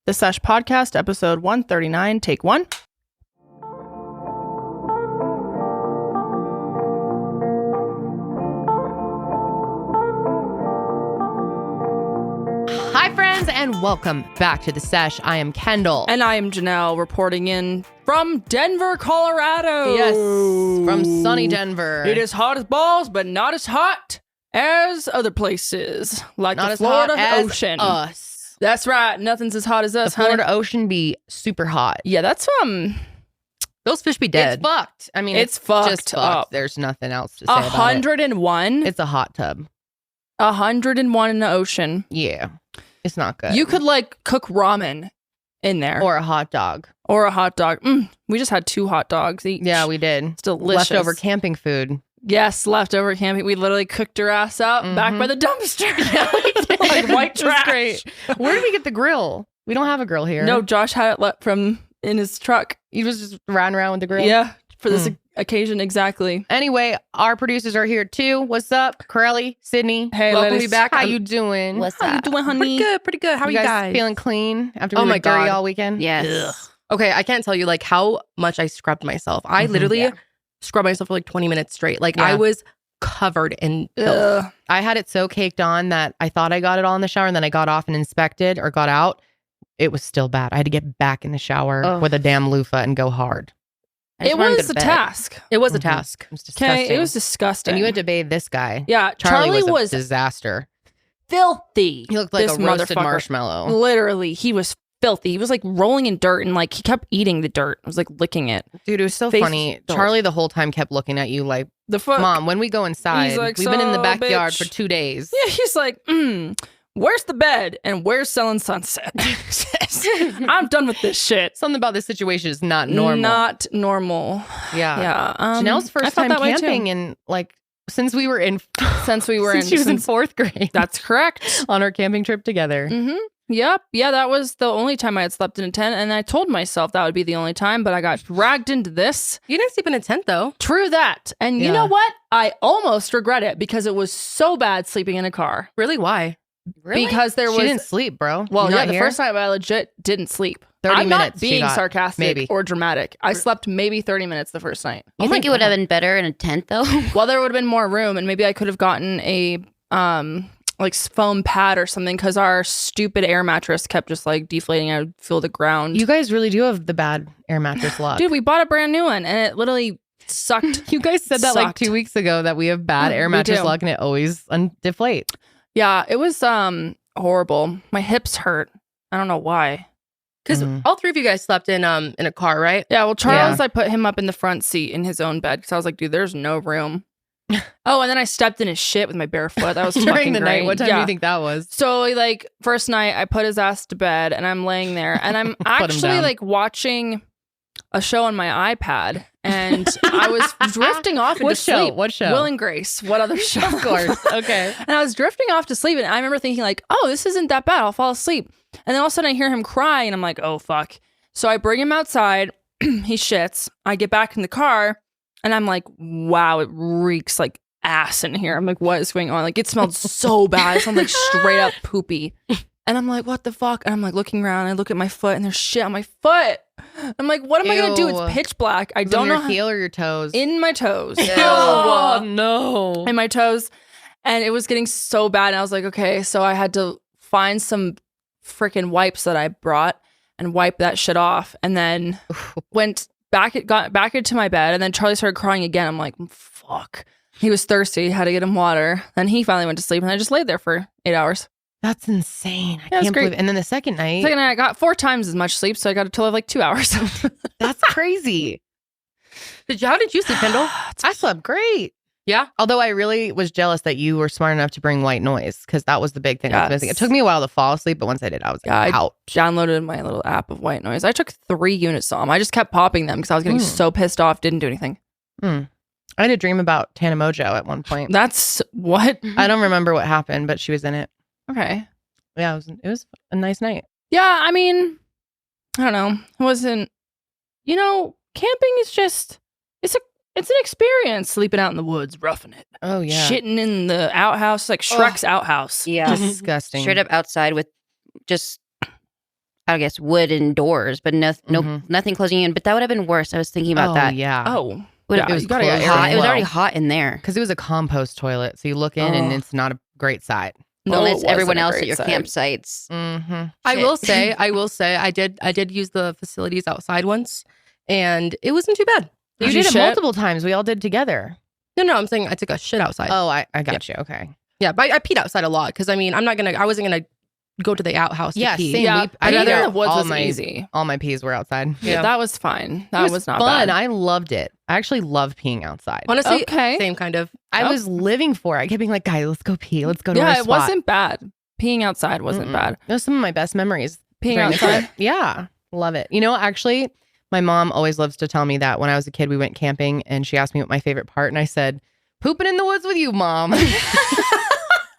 The Sesh Podcast, episode 139, take one. Hi, friends, and welcome back to The Sesh. I am Kendall. And I am Janelle, reporting in from Denver, Colorado. Yes, from sunny Denver. It is hot as balls, but not as hot as other places, like not the as Florida hot as Ocean. Us. That's right. Nothing's as hot as us, The Florida Ocean be super hot. Yeah, that's Those fish be dead. It's fucked. I mean, it's just fucked fucked. up. There's nothing else to say about it. 101. It's a hot tub. 101 in the ocean. Yeah, it's not good. You could cook ramen in there, or a hot dog, We just had 2 hot dogs each. Yeah, we did. It's delicious. Leftover camping food. Yes, leftover camping. We literally cooked her ass up back by the dumpster. Yeah, we did. Like white trash. Great. Where did we get the grill? We don't have a grill here. No, Josh had it from in his truck. He was just riding around with the grill. Yeah, for this occasion, exactly. Anyway, our producers are here too. What's up, Karelly, Sydney? Hey, welcome ladies. me back. How you doing? What's How you up? doing, honey? Pretty good. How are you guys? Feeling clean after Oh we my were dirty God. all weekend? Yes. Ugh. Okay, I can't tell you how much I scrubbed myself. I literally scrubbed myself for 20 minutes straight. I was covered in filth. Ugh. I had it so caked on that I thought I got it all in the shower, and then I got off and inspected or got out. It was still bad. I had to get back in the shower with a damn loofah and go hard. It was a task. It was a task. It was disgusting. Okay, it was disgusting. And you had to bathe this guy. Yeah, Charlie was was a disaster. filthy. He looked like This a roasted motherfucker. marshmallow. Literally, he was filthy. He was rolling in dirt and he kept eating the dirt. I was licking it. Dude, it was so Face funny. filth. Charlie the whole time kept looking at you like, The fuck. Mom, when we go inside, He's like, we've been in the "So, backyard bitch." for 2 days. Yeah, he's like, where's the bed and where's Selling Sunset? I'm done with this shit. Something about this situation is not normal. Not normal. Yeah. Yeah. Janelle's I first felt time that way, too. camping in since we were in Since we were since in she was in 4th grade. That's correct. On our camping trip together. Mm-hmm. Yep. Yeah, that was the only time I had slept in a tent, and I told myself that would be the only time, but I got dragged into this. You didn't sleep in a tent though. True that. And you Yeah. know what? I almost regret it because it was so bad sleeping in a car. Really? Why? Because there She was didn't sleep, bro. well, You yeah, not the here? first night I legit didn't sleep. 30 I'm minutes not she being got, sarcastic maybe. or dramatic. I slept maybe 30 minutes the first night. You think it would have been better in a tent, though? Well, there would have been more room, and maybe I could have gotten a foam pad or something because our stupid air mattress kept just deflating. I would feel the ground. You guys really do have the bad air mattress luck. Dude, we bought a brand new one, and it literally sucked. You guys said that Sucked. 2 weeks ago that we have bad air We mattress do. luck and it always deflates. Yeah, it was horrible. My hips hurt. I don't know why. Because all 3 of you guys slept in a car, right? Yeah, well, Charles, I put him up in the front seat in his own bed because I was like, dude, there's no room. Oh, and then I stepped in his shit with my bare foot. That was During fucking the night. great. What time do you think that was? So first night I put his ass to bed and I'm laying there and I'm actually down. watching a show on my iPad and I was drifting off into What show? sleep. What show? Will and Grace. What other show? Of course. Okay. And I was drifting off to sleep and I remember thinking oh, this isn't that bad. I'll fall asleep. And then all of a sudden I hear him cry and I'm like, oh, fuck. So I bring him outside. He shits. I get back in the car and I'm like, wow, it reeks like ass in here. I'm like, what is going on? It smelled so bad. It smelled straight up poopy. And I'm like, what the fuck? And I'm looking around. I look at my foot and there's shit on my foot. I'm like, what am I going to do? Ew. It's pitch black. I Was it don't on know. your heel or your toes? In my toes. Oh, no. In my toes. And it was getting so bad. And I was like, okay. So I had to find some freaking wipes that I brought and wipe that shit off. And then got back into my bed. And then Charlie started crying again. I'm like, fuck. He was thirsty. Had to get him water. Then he finally went to sleep. And I just laid there for 8 hours. That's insane. I Yeah, it's can't great. believe it. And then the second night. Second night, I got 4 times as much sleep. So I got a total of 2 hours. That's crazy. How did you sleep, Kendall? I slept great. Yeah? Although I really was jealous that you were smart enough to bring white noise because that was the big thing I was missing. It Yes. took me a while to fall asleep, but once I did, I was I out. downloaded my little app of white noise. I took 3 units on them. I just kept popping them because I was getting so pissed off. Didn't do anything. I had a dream about Tana Mojo at one point. That's what? I don't remember what happened, but she was in it. Okay. Yeah, it was a nice night. Yeah, I mean, I don't know. It wasn't, camping is just, it's an experience sleeping out in the woods, roughing it. Oh, yeah. Shitting in the outhouse, like Shrek's outhouse. Yeah. Disgusting. Straight up outside with just I guess, wooden doors, but nothing closing in. But that would have been worse. I was thinking about that. Yeah. Oh, It was hot. It was already hot in there. Because it was a compost toilet. So you look in and it's not a great sight. Well, No, it's it everyone wasn't a else at great your sight. campsites. Mm-hmm. I will say, I did use the facilities outside once, and it wasn't too bad. You Did did you it shit? multiple times. We all did together. No, I'm saying I took a shit outside. Oh, I got you. Okay. Yeah, but I peed outside a lot because I wasn't gonna go to the outhouse to pee. same. yeah. I Peeing in rather the woods all was my easy. all my peas were outside. Yeah, that was fine. That It was not fun. bad. I loved it. I actually love peeing outside. Honestly, Okay. same kind of. I was living for it. I kept being like, guys, let's go pee. Let's go to our Yeah, spot. it wasn't bad. Peeing outside wasn't bad. Those are some of my best memories. Peeing during this outside. trip. Yeah. Love it. You know, actually, my mom always loves to tell me that when I was a kid, we went camping and she asked me what my favorite part. And I said, pooping in the woods with you, Mom.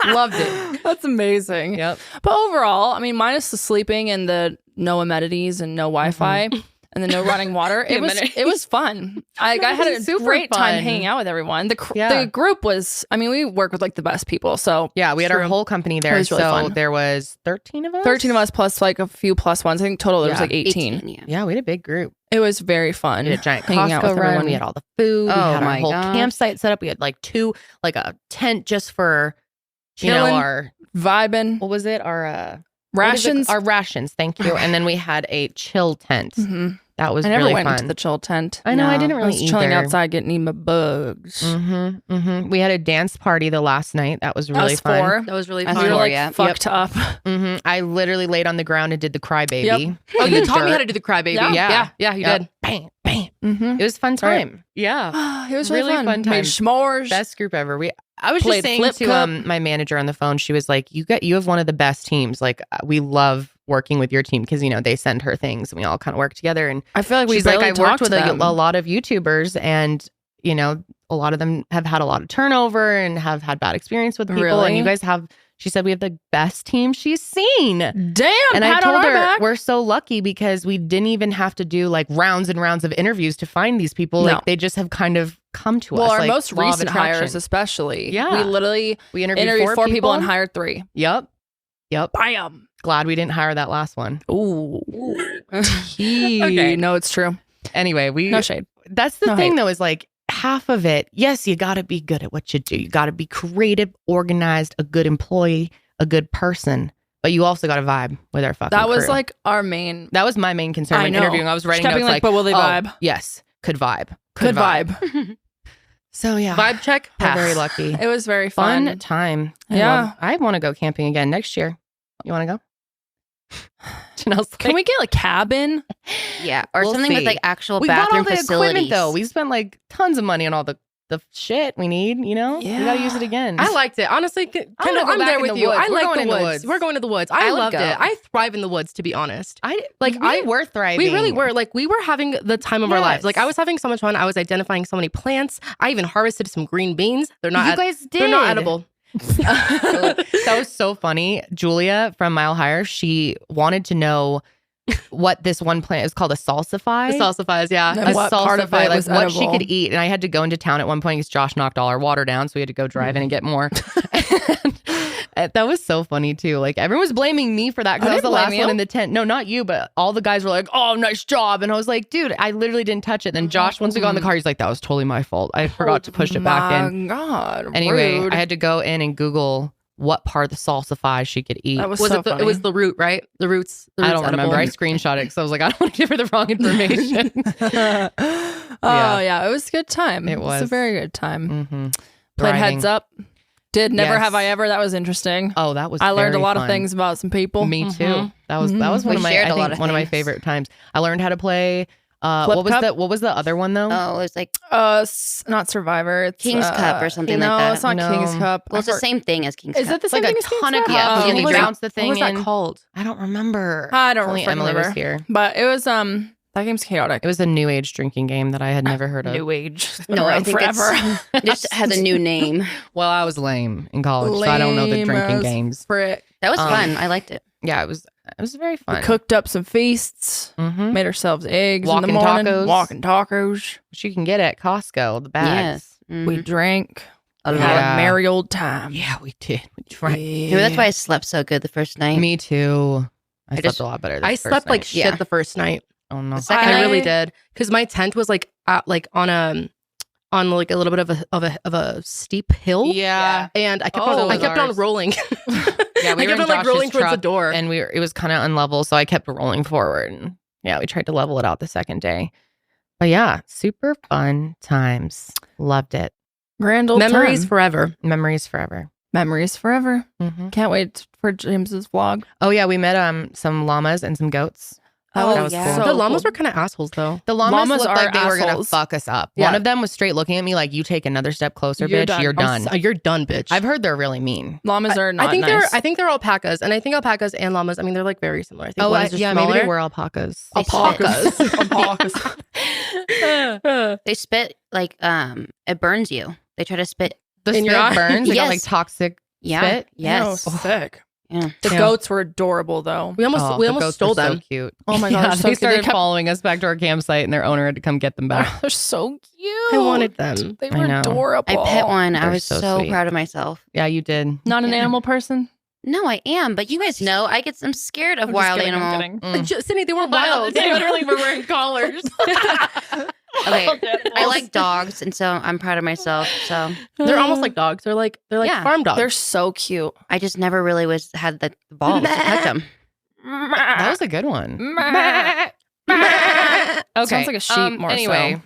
Loved it. That's amazing. Yep. But overall, I mean, minus the sleeping and the no amenities and no Wi-Fi and the no running water, it was fun. I had a super great time fun. hanging out with everyone. The Yeah. group was, I mean, we work with like the best people. So Yeah, we had our True. whole company there. It was really so fun. there was 13 of us. 13 of us plus like a few plus ones. I think total there was Yeah. like 18. 18, yeah. Yeah, we had a big group. It was very fun. We had a giant hanging out Costco with run. everyone. We had all the food. We Oh had our my whole gosh. campsite set up. We had like a tent just for, Chilling. our, Vibing. what was it? Our Rations. Our rations. Thank you. And then we had a chill tent. Mhm. That was I never really went fun. into the chill tent. I know. I didn't I really was chilling either. outside getting eaten by bugs. We had a dance party the last night. That was really fun. 4. That was really That's fun. We were four, like yeah. fucked up. I literally laid on the ground and did the crybaby. Yep. Oh, in you the taught me how dirt. to do the crybaby. Yeah. Yeah, you Yep. did. Bam, bam. Mm-hmm. It was a fun time. Yeah. It was Really really, fun Made time. s'mores. Best group ever. I was Played just saying flip to cup. my manager on the phone. She was like, "You have one of the best teams. Like we love working with your team because they send her things and we all kind of work together." And I feel like we she's like, "I worked with a them. lot of YouTubers and a lot of them have had a lot of turnover and have had bad experience with people. Really? And you guys have." She said, "We have the best team she's seen." Damn, And I pat on told our her, back. we're so lucky because we didn't even have to do like rounds and rounds of interviews to find these people. No. Like they just have kind of come to Well, us. our like, most law of recent attraction. hires, especially. Yeah. we literally We interviewed, interviewed 4 people and hired 3. Yep. Bam. Glad we didn't hire that last one. Ooh. Okay. Okay, no, it's true. Anyway, No shade. that's the No thing hate. though, is like half of it, yes, you got to be good at what you do. You got to be creative, organized, a good employee, a good person, but you also got to vibe with our fucking That was crew. like our main. That was my main concern I when know. interviewing. I was She writing kept notes being like, like, but will they oh, vibe? yes, could vibe. Good vibe. So yeah, Vibe check. we're Pass. very lucky. It was very Fun fun. time. Yeah. I want to go camping again next year. You want to go? Janelle's Can like, we get a cabin? Yeah, or We'll something with see. like actual we got all bathroom the facilities. equipment though. We spent like tons of money on all the shit we need. We got to Yeah. use it again. I liked it. Honestly, Kendall, wanna go I'm back there in with the you. woods. I We're like going the in the woods. woods. We're going to the woods. I would loved go. it. I thrive in the woods, to be honest. we were thriving. We really were. Like, we were having the time of our lives. Like, I was having so much fun. I was identifying so many plants. I even harvested some green beans. They're not. You guys did. They're not edible. That was so funny. Julia from Mile Higher, she wanted to know what this one plant is called, a salsify. The salsifies, yeah. And what part of it was like what she edible? could eat. And I had to go into town at one point because Josh knocked all our water down, so we had to go drive in and get more. And that was so funny too. Like everyone was blaming me for that because I was didn't the last blame one you. in the tent. No, not you, but all the guys were like, "Oh, nice job!" And I was like, "Dude, I literally didn't touch it." Then Josh, once we got in the car, he's like, "That was totally my fault. I forgot to push it back in." My God. Anyway, rude. I had to go in and Google what part of the salsify she could eat. That was Was so it? funny. It was the root, right? The roots. The I roots don't remember. I edible. screenshot it because I was like, I don't want to give her the wrong information. Oh yeah, it was a good time. It was a was. very good time. Mm-hmm. Played Heads Up. Did Never Yes. Have I Ever. That was interesting. Oh, that was. I learned a very lot fun. of things about some people. Me too. Mhm. That was one We of my. shared I a lot think of one of my things. favorite times. I learned how to play. Flip Cup? What was the other one though? Oh, it was like Not Survivor. It's King's Cup or something like no, that. it's not No. King's Cup. well, it's the same thing as King's Is Cup. it the It's same like thing a as King's ton of Cup? cups. Yeah. and you What was bounce the What thing was that in. called? I don't remember. I don't Only remember. Emily was here. But it was that game's chaotic. It was a new age drinking game that I had never heard of. New Age. It's been No, I around think forever. it just has a new name. Well, I was lame in college, so I don't know the Lame drinking as games. Frick. That was Um, fun. I liked it. Yeah, it was very We fun. cooked up some feasts. Mm-hmm. Made ourselves eggs Walking in the morning. tacos. Walking tacos. Which you can get at Costco, the bags. Yes. Mhm. We drank. a We lot. had Yeah. a merry old time. Yeah, we did. We drank. Maybe that's why I slept so good the first night. Me too. I slept a lot better. I slept like shit Yeah. the first night. Oh no. The second I night- really did, because my tent was like on like a little bit of a steep hill. Yeah. And I kept Oh, I kept on ours. rolling. Yeah, we I were kept in on like Josh's rolling towards the truck, door. and it was kind of unlevel, so I kept rolling forward. And yeah, we tried to level it out the second day. But yeah, super fun times. Loved it. Grand old Memories time. forever. Memories forever. Memories forever. Mm-hmm. Can't wait for James's vlog. Oh yeah, we met some llamas and some goats. Oh, that was yeah. cool. The llamas were kind of assholes though. The llamas Llamas looked are like they were gonna assholes. fuck us up. Yeah. One of them was straight looking at me like, "You take another step closer, You're bitch. done. You're done." You're done, bitch. I've heard they're really mean. Llamas are not I think nice. they're alpacas, and I think alpacas and llamas. I mean, they're like very similar. I think one is just yeah, smaller. maybe they were alpacas. They spit. Alpacas. They spit like it burns you. They try to spit. The In spit your eye? burns. They got Yes. like toxic Yeah. spit. Yes. Oh, sick. Yeah. The Yeah. goats were adorable though. We almost The goats stole were them. So cute. Oh my Yeah, gosh, so they cute. started They kept- following us back to our campsite, and their owner had to come get them back. They're so cute. I wanted them. They I were know. adorable. I pet one. I They're was so so sweet. proud of myself. Yeah, you did. Not an Yeah. animal person. No, I am, but you guys know I'm scared of wild animals. Mm. Sydney, they weren't wild. They literally were wearing collars. Okay, I like dogs, and so I'm proud of myself. So They're almost like dogs. They're like Yeah. farm dogs. They're so cute. I just never really had the balls to touch them. That was a good one. Okay. Sounds like a sheep more anyway.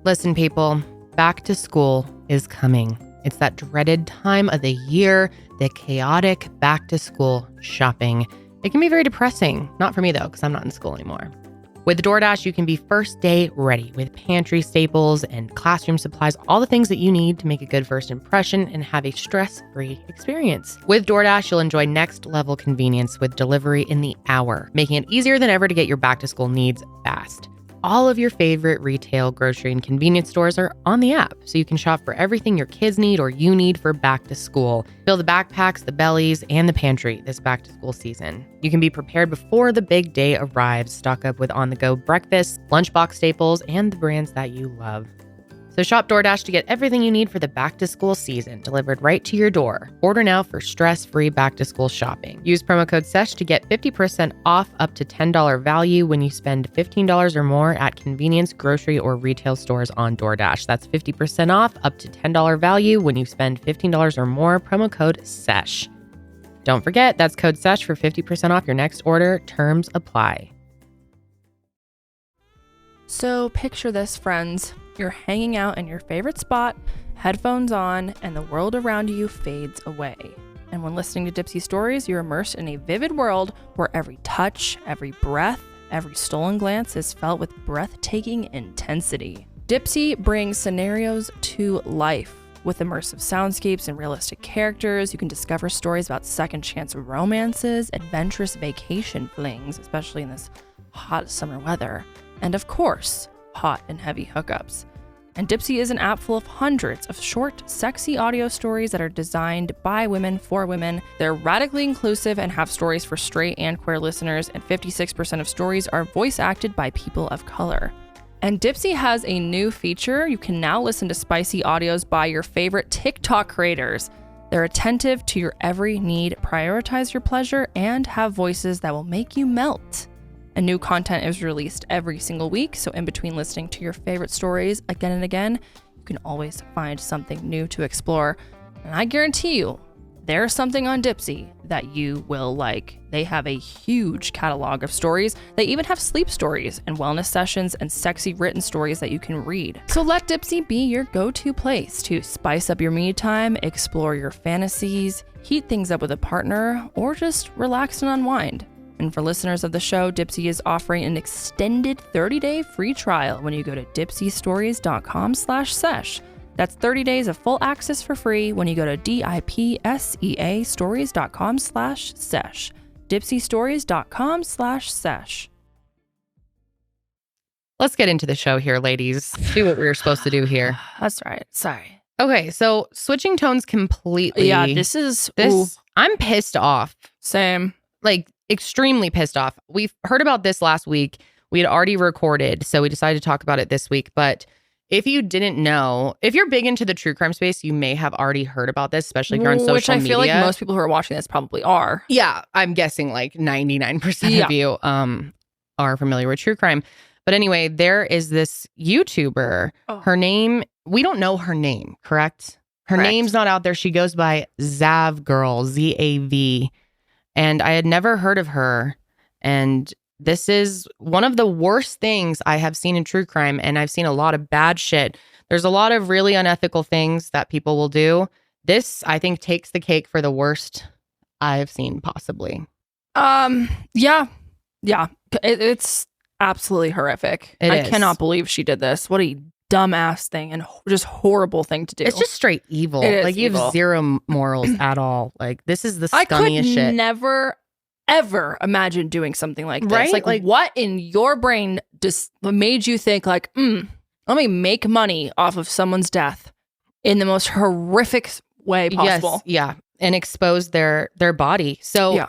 Listen, people, back to school is coming. It's that dreaded time of the year, the chaotic back to school shopping. It can be very depressing. Not for me, though, because I'm not in school anymore. With DoorDash, you can be first day ready with pantry staples and classroom supplies, all the things that you need to make a good first impression and have a stress-free experience. With DoorDash, you'll enjoy next-level convenience with delivery in the hour, making it easier than ever to get your back-to-school needs fast. All of your favorite retail, grocery, and convenience stores are on the app, so you can shop for everything your kids need or you need for back to school. Fill the backpacks, the bellies, and the pantry this back to school season. You can be prepared before the big day arrives. Stock up with on-the-go breakfast, lunchbox staples, and the brands that you love. So shop DoorDash to get everything you need for the back-to-school season delivered right to your door. Order now for stress-free back-to-school shopping. Use promo code SESH to get 50% off up to $10 value when you spend $15 or more at convenience, grocery, or retail stores on DoorDash. That's 50% off up to $10 value when you spend $15 or more. Promo code SESH. Don't forget, that's code SESH for 50% off your next order. Terms apply. So picture this, friends. You're hanging out in your favorite spot, headphones on, and the world around you fades away. And when listening to Dipsy stories, you're immersed in a vivid world where every touch, every breath, every stolen glance is felt with breathtaking intensity. Dipsy brings scenarios to life. With immersive soundscapes and realistic characters, you can discover stories about second chance romances, adventurous vacation flings, especially in this hot summer weather, and of course, hot and heavy hookups. And Dipsy is an app full of hundreds of short, sexy audio stories that are designed by women for women. They're radically inclusive and have stories for straight and queer listeners, and 56% of stories are voice acted by people of color. And Dipsy has a new feature. You can now listen to spicy audios by your favorite TikTok creators. They're attentive to your every need, prioritize your pleasure, and have voices that will make you melt. And new content is released every single week, so in between listening to your favorite stories again and again, you can always find something new to explore. And I guarantee you, there's something on Dipsy that you will like. They have a huge catalog of stories. They even have sleep stories and wellness sessions and sexy written stories that you can read. So let Dipsy be your go-to place to spice up your me time, explore your fantasies, heat things up with a partner, or just relax and unwind. And for listeners of the show, Dipsy is offering an extended 30-day free trial when you go to dipsystories.com/sesh. That's 30 days of full access for free when you go to DIPSEA stories.com/sesh. dipsystories.com/sesh. Let's get into the show here, ladies. Do what we were supposed to do here. That's right. Sorry. Okay, so switching tones completely. Yeah, this is I'm pissed off. same. Like extremely pissed off. We've heard about this last week. We had already recorded, so we decided to talk about it this week. But if you didn't know, if you're big into the true crime space, you may have already heard about this, especially if you're on social media. Which I feel like most people who are watching this probably are. Yeah, I'm guessing like 99% of you are familiar with true crime. But anyway, there is this YouTuber. Her name, we don't know her name, correct? Her name's not out there. She goes by Zav Girl, Z-A-V. And I had never heard of her. And this is one of the worst things I have seen in true crime. And I've seen a lot of bad shit. There's a lot of really unethical things that people will do. This, I think, takes the cake for the worst I've seen possibly. Yeah. It's absolutely horrific. I cannot believe she did this. What a dumbass thing and just horrible thing to do. It's just straight evil. Like you have zero morals at all. Like this is the scummiest shit. I could never ever imagine doing something like this. Right? Like what in your brain just made you think like, let me make money off of someone's death in the most horrific way possible. Yes, yeah. And expose their body. So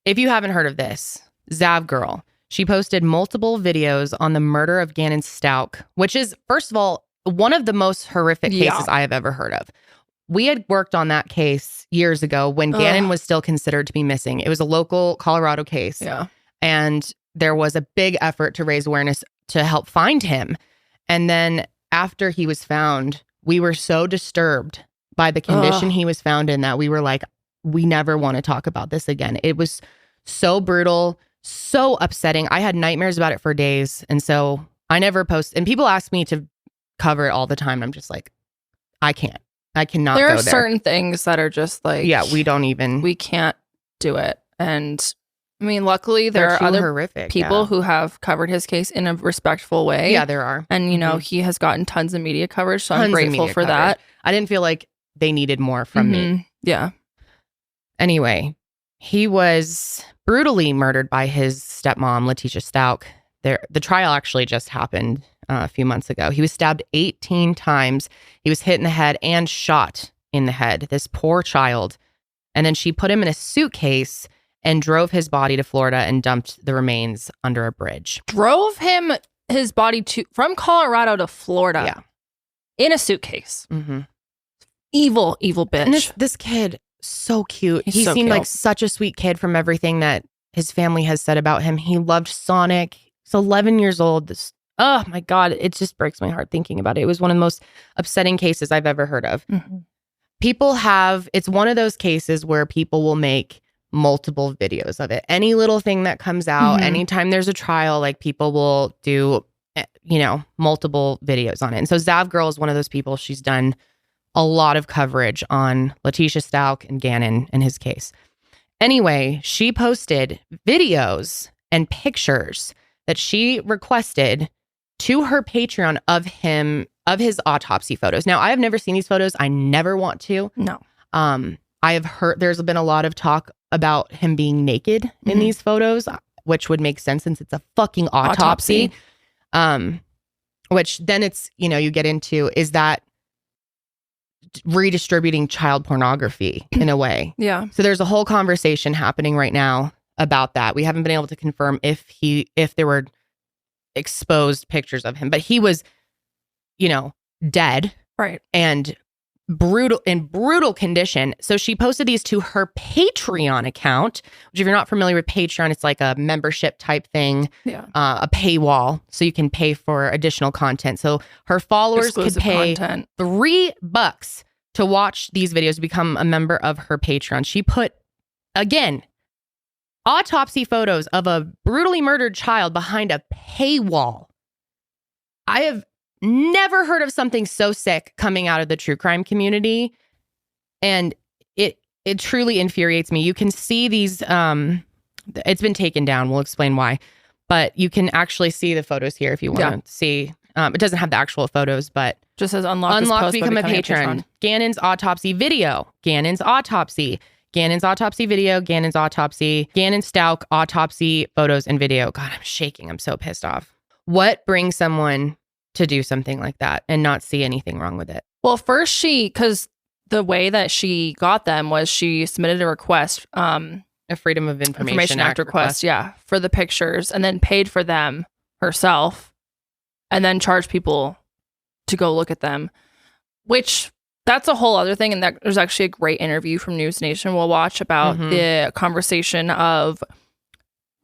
if you haven't heard of this, Zav Girl, she posted multiple videos on the murder of Gannon Stauch, which is, first of all, one of the most horrific cases I have ever heard of. We had worked on that case years ago when Gannon was still considered to be missing. It was a local Colorado case. Yeah. And there was a big effort to raise awareness to help find him. And then after he was found, we were so disturbed by the condition he was found in that we were like, we never want to talk about this again. It was so brutal, so upsetting. I had nightmares about it for days. And so I never post. And people ask me to cover it all the time. And I'm just like, I can't. I cannot there go are there. Certain things that are just like, we can't do it. And I mean, luckily there are other people who have covered his case in a respectful way. Yeah, there are. And you know, he has gotten tons of media coverage. So I'm grateful for that. I didn't feel like they needed more from me. Yeah. Anyway, he was brutally murdered by his stepmom, Letitia Stauch. The trial actually just happened a few months ago. He was stabbed 18 times. He was hit in the head and shot in the head. This poor child. And then she put him in a suitcase and drove his body to Florida and dumped the remains under a bridge. Drove his body from Colorado to Florida. Yeah. In a suitcase. Mm-hmm. Evil bitch. And this kid, so cute. He seemed like such a sweet kid from everything that his family has said about him. He loved Sonic. He's 11 years old. Oh my God. It just breaks my heart thinking about it. It was one of the most upsetting cases I've ever heard of. Mm-hmm. It's one of those cases where people will make multiple videos of it. Any little thing that comes out, anytime there's a trial, like people will do, multiple videos on it. And so Zav Girl is one of those people. She's done a lot of coverage on Letitia Stauch and Gannon and his case. Anyway, she posted videos and pictures that she requested to her Patreon of his autopsy photos. Now, I have never seen these photos. I never want to. No. I have heard there's been a lot of talk about him being naked in these photos, which would make sense since it's a fucking autopsy. Which then it's, you get into, is that redistributing child pornography in a way? Yeah. So there's a whole conversation happening right now about that. We haven't been able to confirm if there were exposed pictures of him, but he was, dead. Right. And brutal condition. So she posted these to her Patreon account, which if you're not familiar with Patreon, it's like a membership type thing, a paywall. So you can pay for additional content. So her followers could pay $3 to watch these videos, become a member of her Patreon. She put, again, autopsy photos of a brutally murdered child behind a paywall. I have never heard of something so sick coming out of the true crime community. And it truly infuriates me. You can see these, it's been taken down. We'll explain why. But you can actually see the photos here if you want to see. It doesn't have the actual photos, but just says unlock to become a patron. Gannon's autopsy video. Gannon's autopsy. Gannon's autopsy video. Gannon's autopsy. Gannon Stauch autopsy photos and video. God, I'm shaking. I'm so pissed off. What brings someone to do something like that and not see anything wrong with it? Well, first because the way that she got them was she submitted a request, a Freedom of Information Act request, for the pictures, and then paid for them herself, and then charged people to go look at them, which that's a whole other thing. And that there's actually a great interview from News Nation we'll watch about the conversation of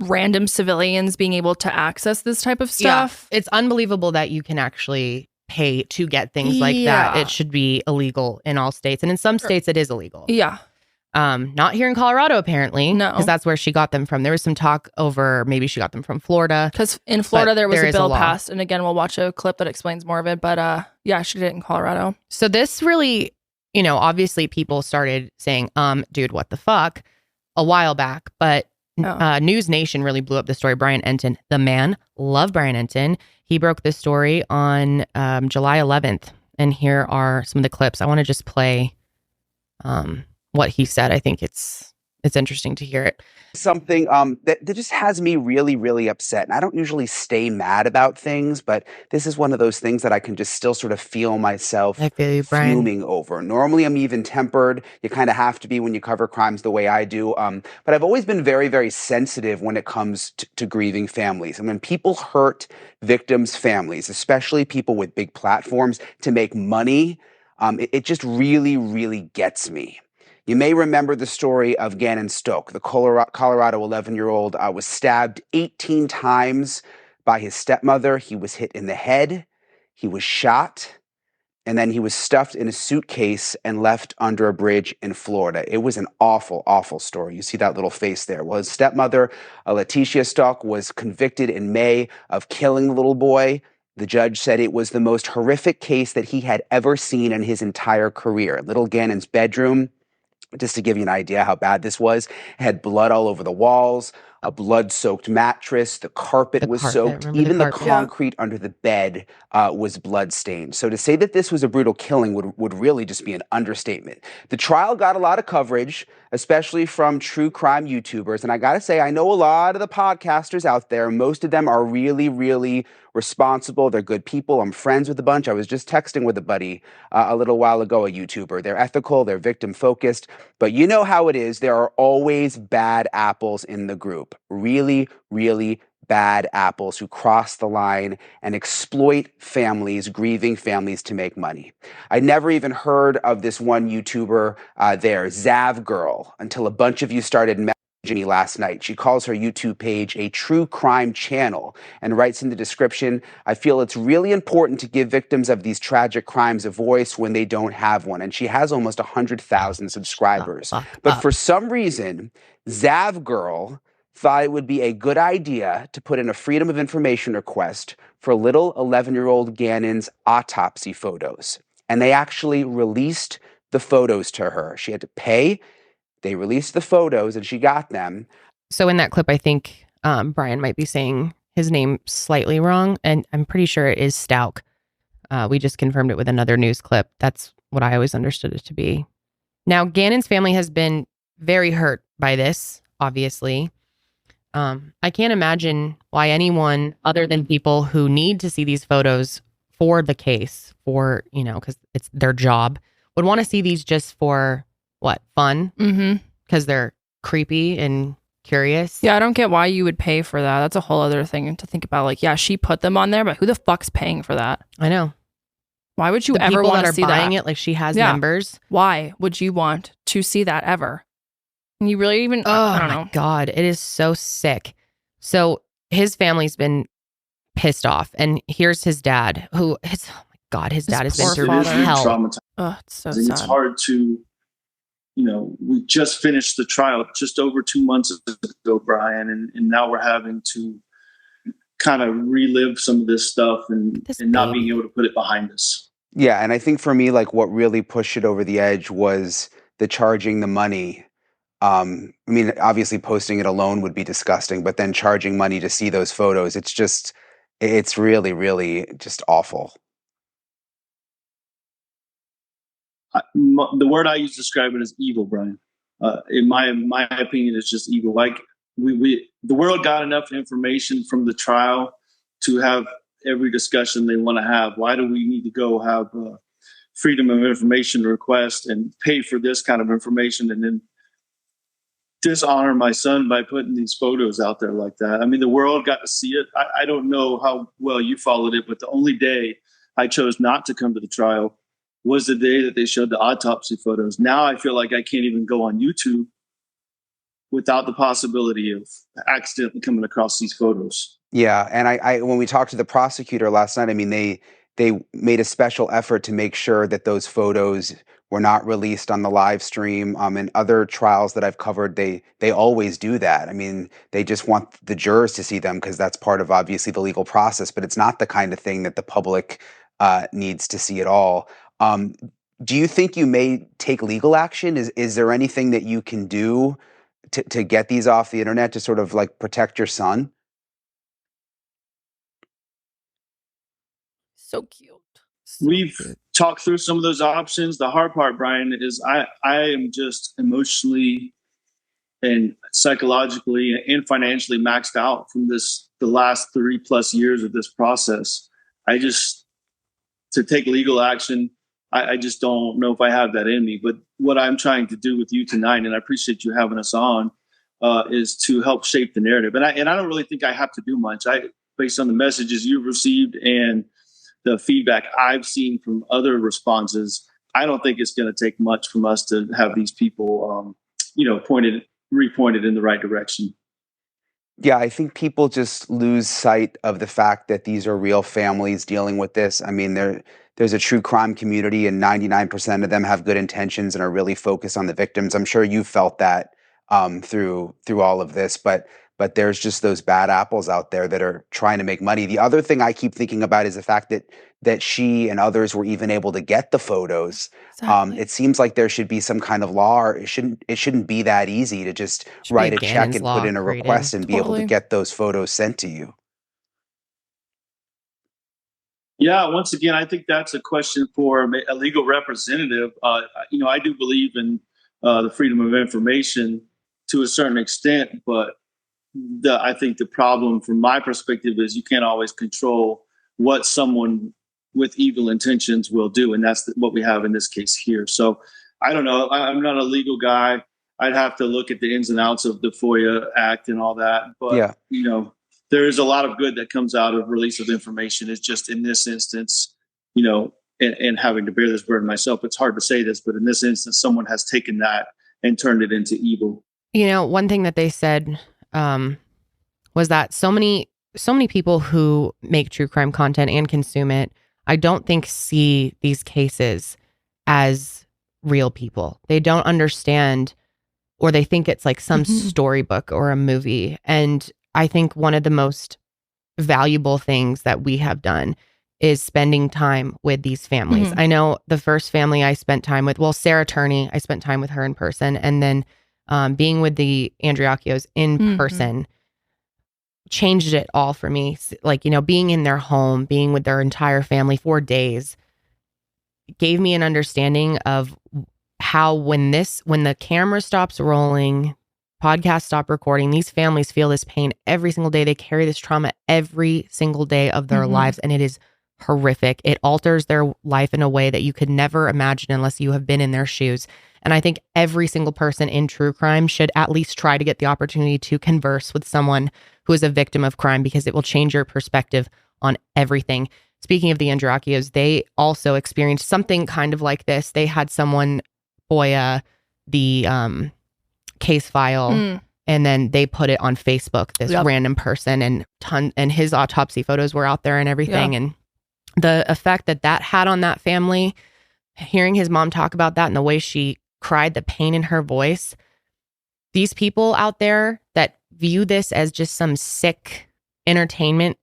random civilians being able to access this type of stuff. Yeah. It's unbelievable that you can actually pay to get things like that. It should be illegal in all states. And in some states it is illegal. Yeah. Not here in Colorado, apparently. No. Because that's where she got them from. There was some talk over maybe she got them from Florida. Because in Florida there was a bill passed. And again, we'll watch a clip that explains more of it. But yeah, she did it in Colorado. So this really, you know, obviously people started saying, dude, what the fuck, a while back. But News Nation really blew up the story. Brian Enton, the man, love Brian Enton. He broke this story on July 11th. And here are some of the clips. I want to just play what he said. I think it's interesting to hear it. Something that just has me really, really upset. And I don't usually stay mad about things, but this is one of those things that I can just still sort of feel myself fuming over. Normally, I'm even tempered. You kind of have to be when you cover crimes the way I do. But I've always been very, very sensitive when it comes to grieving families. And when people hurt victims' families, especially people with big platforms to make money, it just really, really gets me. You may remember the story of Gannon Stauch, the Colorado 11-year-old was stabbed 18 times by his stepmother. He was hit in the head, he was shot, and then he was stuffed in a suitcase and left under a bridge in Florida. It was an awful, awful story. You see that little face there. Well, his stepmother, Letitia Stauch, was convicted in May of killing the little boy. The judge said it was the most horrific case that he had ever seen in his entire career. Little Gannon's bedroom, just to give you an idea how bad this was, it had blood all over the walls, a blood-soaked mattress, the carpet was soaked, even the concrete under the bed was blood-stained. So to say that this was a brutal killing would really just be an understatement. The trial got a lot of coverage, especially from true crime YouTubers. And I gotta say, I know a lot of the podcasters out there. Most of them are really, really responsible. They're good people. I'm friends with a bunch. I was just texting with a buddy a little while ago, a YouTuber. They're ethical, they're victim-focused. But you know how it is. There are always bad apples in the group. Really, really bad apples who cross the line and exploit families, grieving families, to make money. I never even heard of this one YouTuber there, Zav Girl, until a bunch of you started messaging me last night. She calls her YouTube page a true crime channel and writes in the description, "I feel it's really important to give victims of these tragic crimes a voice when they don't have one." And she has almost 100,000 subscribers. But for some reason, Zav Girl thought it would be a good idea to put in a Freedom of Information request for little 11-year-old Gannon's autopsy photos. And they actually released the photos to her. She had to pay. They released the photos and she got them. So in that clip, I think Brian might be saying his name slightly wrong. And I'm pretty sure it is Stauch. We just confirmed it with another news clip. That's what I always understood it to be. Now, Gannon's family has been very hurt by this, obviously. I can't imagine why anyone other than people who need to see these photos for the case, for, you know, because it's their job, would want to see these just for what, fun? Because they're creepy and curious. Yeah, I don't get why you would pay for that. That's a whole other thing to think about. Like, yeah, she put them on there, but who the fuck's paying for that? I know. Why would you ever want to see that? People that are buying it, like she has members. Why would you want to see that ever? You really even, I don't know. My God, it is so sick. So his family's been pissed off. And here's his dad, who, oh my God, his dad has been through hell. Oh, it's so sad. It's hard to, you know, we just finished the trial just over 2 months ago, Brian, and now we're having to kind of relive some of this stuff and not being able to put it behind us. Yeah, and I think for me, like, what really pushed it over the edge was the charging the money. I mean, obviously posting it alone would be disgusting, but then charging money to see those photos, it's really, really just awful. The word I use to describe it is evil, Brian. In my opinion, it's just evil. Like the world got enough information from the trial to have every discussion they want to have. Why do we need to go have a Freedom of Information request and pay for this kind of information and then dishonor my son by putting these photos out there like that? I mean, the world got to see it. I don't know how well you followed it, but the only day I chose not to come to the trial was the day that they showed the autopsy photos. Now I feel like I can't even go on YouTube without the possibility of accidentally coming across these photos. Yeah, and I when we talked to the prosecutor last night, I mean, they made a special effort to make sure that those photos were not released on the live stream. In other trials that I've covered, they always do that. I mean, they just want the jurors to see them because that's part of obviously the legal process, but it's not the kind of thing that the public needs to see at all. Do you think you may take legal action? Is there anything that you can do to get these off the internet to sort of like protect your son? So cute. We've talked through some of those options. The hard part, Brian, is I am just emotionally and psychologically and financially maxed out from the last 3+ years of this process. To take legal action, I just don't know if I have that in me. But what I'm trying to do with you tonight, and I appreciate you having us on, is to help shape the narrative. And I don't really think I have to do much. Based on the messages you've received and the feedback I've seen from other responses, I don't think it's going to take much from us to have these people, repointed in the right direction. Yeah, I think people just lose sight of the fact that these are real families dealing with this. I mean, there's a true crime community, and 99% of them have good intentions and are really focused on the victims. I'm sure you felt that through all of this, but there's just those bad apples out there that are trying to make money. The other thing I keep thinking about is the fact that she and others were even able to get the photos. Exactly. It seems like there should be some kind of law, or it shouldn't be that easy to just write a check Gannon's and law put in a created. request and be able to Totally. get those photos sent to you. Yeah, once again, I think that's a question for a legal representative. I do believe in the freedom of information to a certain extent, but I think the problem from my perspective is you can't always control what someone with evil intentions will do. And that's what we have in this case here. So I don't know. I'm not a legal guy. I'd have to look at the ins and outs of the FOIA Act and all that. But, Yeah. there is a lot of good that comes out of release of information. It's just in this instance, and having to bear this burden myself, it's hard to say this, but in this instance, someone has taken that and turned it into evil. One thing that they said was that so many people who make true crime content and consume it, I don't think see these cases as real people. They don't understand, or they think it's like some storybook or a movie. And I think one of the most valuable things that we have done is spending time with these families. I know the first family I spent time with, Sarah Turney, I spent time with her in person. And then being with the Andriacchios in person changed it all for me. Like, being in their home, being with their entire family 4 days gave me an understanding of how when the camera stops rolling, podcasts stop recording, these families feel this pain every single day. They carry this trauma every single day of their lives, and it is horrific. It alters their life in a way that you could never imagine unless you have been in their shoes. And I think every single person in true crime should at least try to get the opportunity to converse with someone who is a victim of crime, because it will change your perspective on everything. Speaking of the Andriacchios, they also experienced something kind of like this. They had someone FOIA the case file, and then they put it on Facebook, this random person, and his autopsy photos were out there and everything. And the effect that had on that family, hearing his mom talk about that and the way she cried, the pain in her voice, these people out there that view this as just some sick entertainment,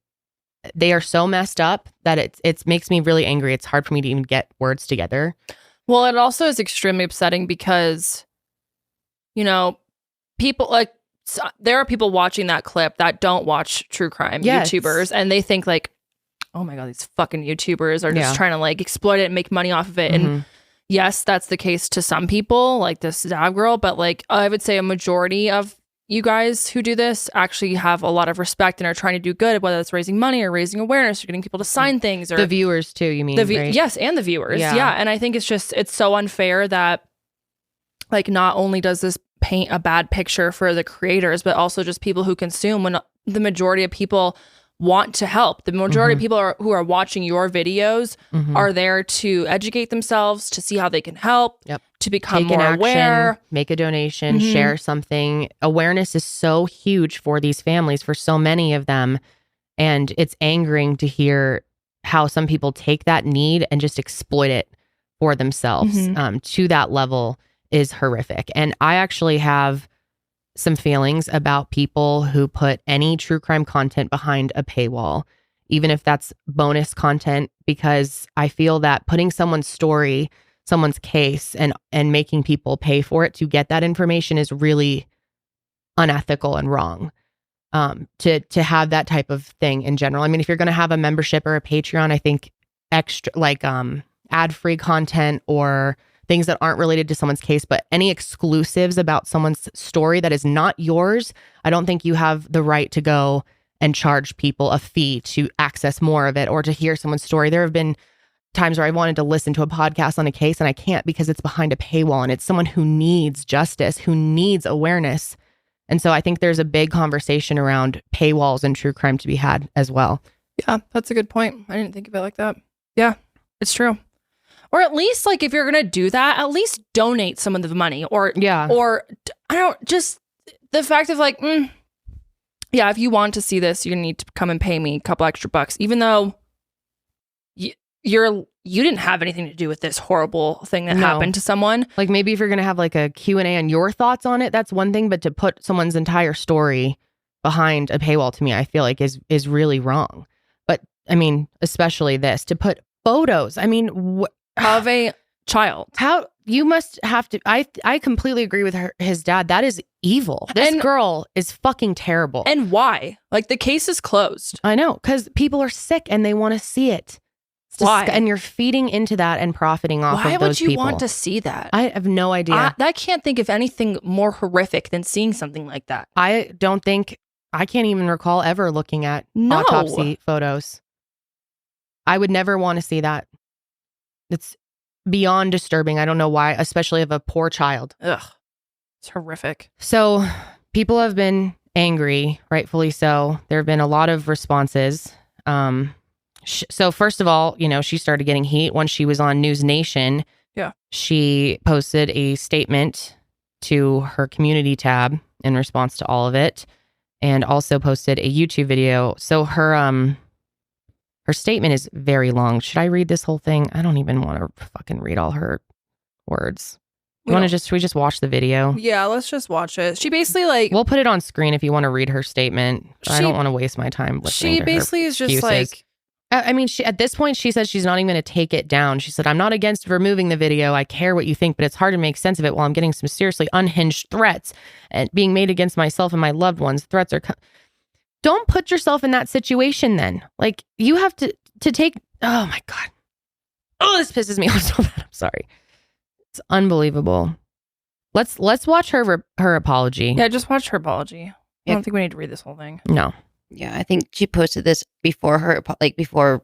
they are so messed up that it makes me really angry. It's hard for me to even get words together. Well, it also is extremely upsetting because, people there are people watching that clip that don't watch true crime YouTubers, and they think like, oh my God, these fucking YouTubers are just trying to like exploit it and make money off of it. And yes, that's the case to some people, like this Zav girl, but like I would say a majority of you guys who do this actually have a lot of respect and are trying to do good, whether it's raising money or raising awareness or getting people to sign things. Or the viewers too, you mean? Right? Yes, and the viewers. Yeah. And I think it's so unfair that like not only does this paint a bad picture for the creators, but also just people who consume, when the majority of people want to help. The majority of people who are watching your videos are there to educate themselves, to see how they can help, to become Take more an aware. action, make a donation, share something. Awareness is so huge for these families, for so many of them. And it's angering to hear how some people take that need and just exploit it for themselves to that level is horrific. And I actually have some feelings about people who put any true crime content behind a paywall, even if that's bonus content, because I feel that putting someone's story, someone's case, and making people pay for it to get that information is really unethical and wrong. To have that type of thing in general. I mean, if you're going to have a membership or a Patreon, I think extra like ad-free content or things that aren't related to someone's case, but any exclusives about someone's story that is not yours, I don't think you have the right to go and charge people a fee to access more of it or to hear someone's story. There have been times where I wanted to listen to a podcast on a case and I can't because it's behind a paywall and it's someone who needs justice, who needs awareness. And so I think there's a big conversation around paywalls and true crime to be had as well. Yeah, that's a good point. I didn't think of it like that. Yeah, it's true. Or at least, like, if you're going to do that, at least donate some of the money. Or I don't, just the fact of like, yeah, if you want to see this, you need to come and pay me a couple extra bucks, even though you didn't have anything to do with this horrible thing that happened to someone. Like maybe if you're going to have like a Q&A on your thoughts on it, that's one thing. But to put someone's entire story behind a paywall, to me, I feel like is really wrong. But I mean, especially this, to put photos, I mean, of a child. How you must have to. I completely agree with his dad. That is evil. This girl is fucking terrible. And why? Like the case is closed. I know, because people are sick and they want to see it. Why? And you're feeding into that and profiting off of those people. Why would you want to see that? I have no idea. I can't think of anything more horrific than seeing something like that. I can't even recall ever looking at autopsy photos. I would never want to see that. It's beyond disturbing. I don't know why, especially of a poor child. Ugh. It's horrific. So people have been angry, rightfully so. There have been a lot of responses. So first of all, she started getting heat once she was on News Nation. Yeah. She posted a statement to her community tab in response to all of it, and also posted a YouTube video. So her statement is very long. Should I read this whole thing? I don't even want to fucking read all her words. Should we just watch the video? Yeah, let's just watch it. She basically we'll put it on screen if you want to read her statement. I don't want to waste my time listening to her. She basically is just excuses. like, I mean, at this point, she says she's not even going to take it down. She said, I'm not against removing the video. I care what you think, but it's hard to make sense of it while I'm getting some seriously unhinged threats and being made against myself and my loved ones. Threats are... Don't put yourself in that situation then. Like, you have to take... Oh, my God. Oh, this pisses me off so bad. I'm sorry. It's unbelievable. Let's watch her apology. Yeah, just watch her apology. I don't think we need to read this whole thing. No. Yeah, I think she posted this before before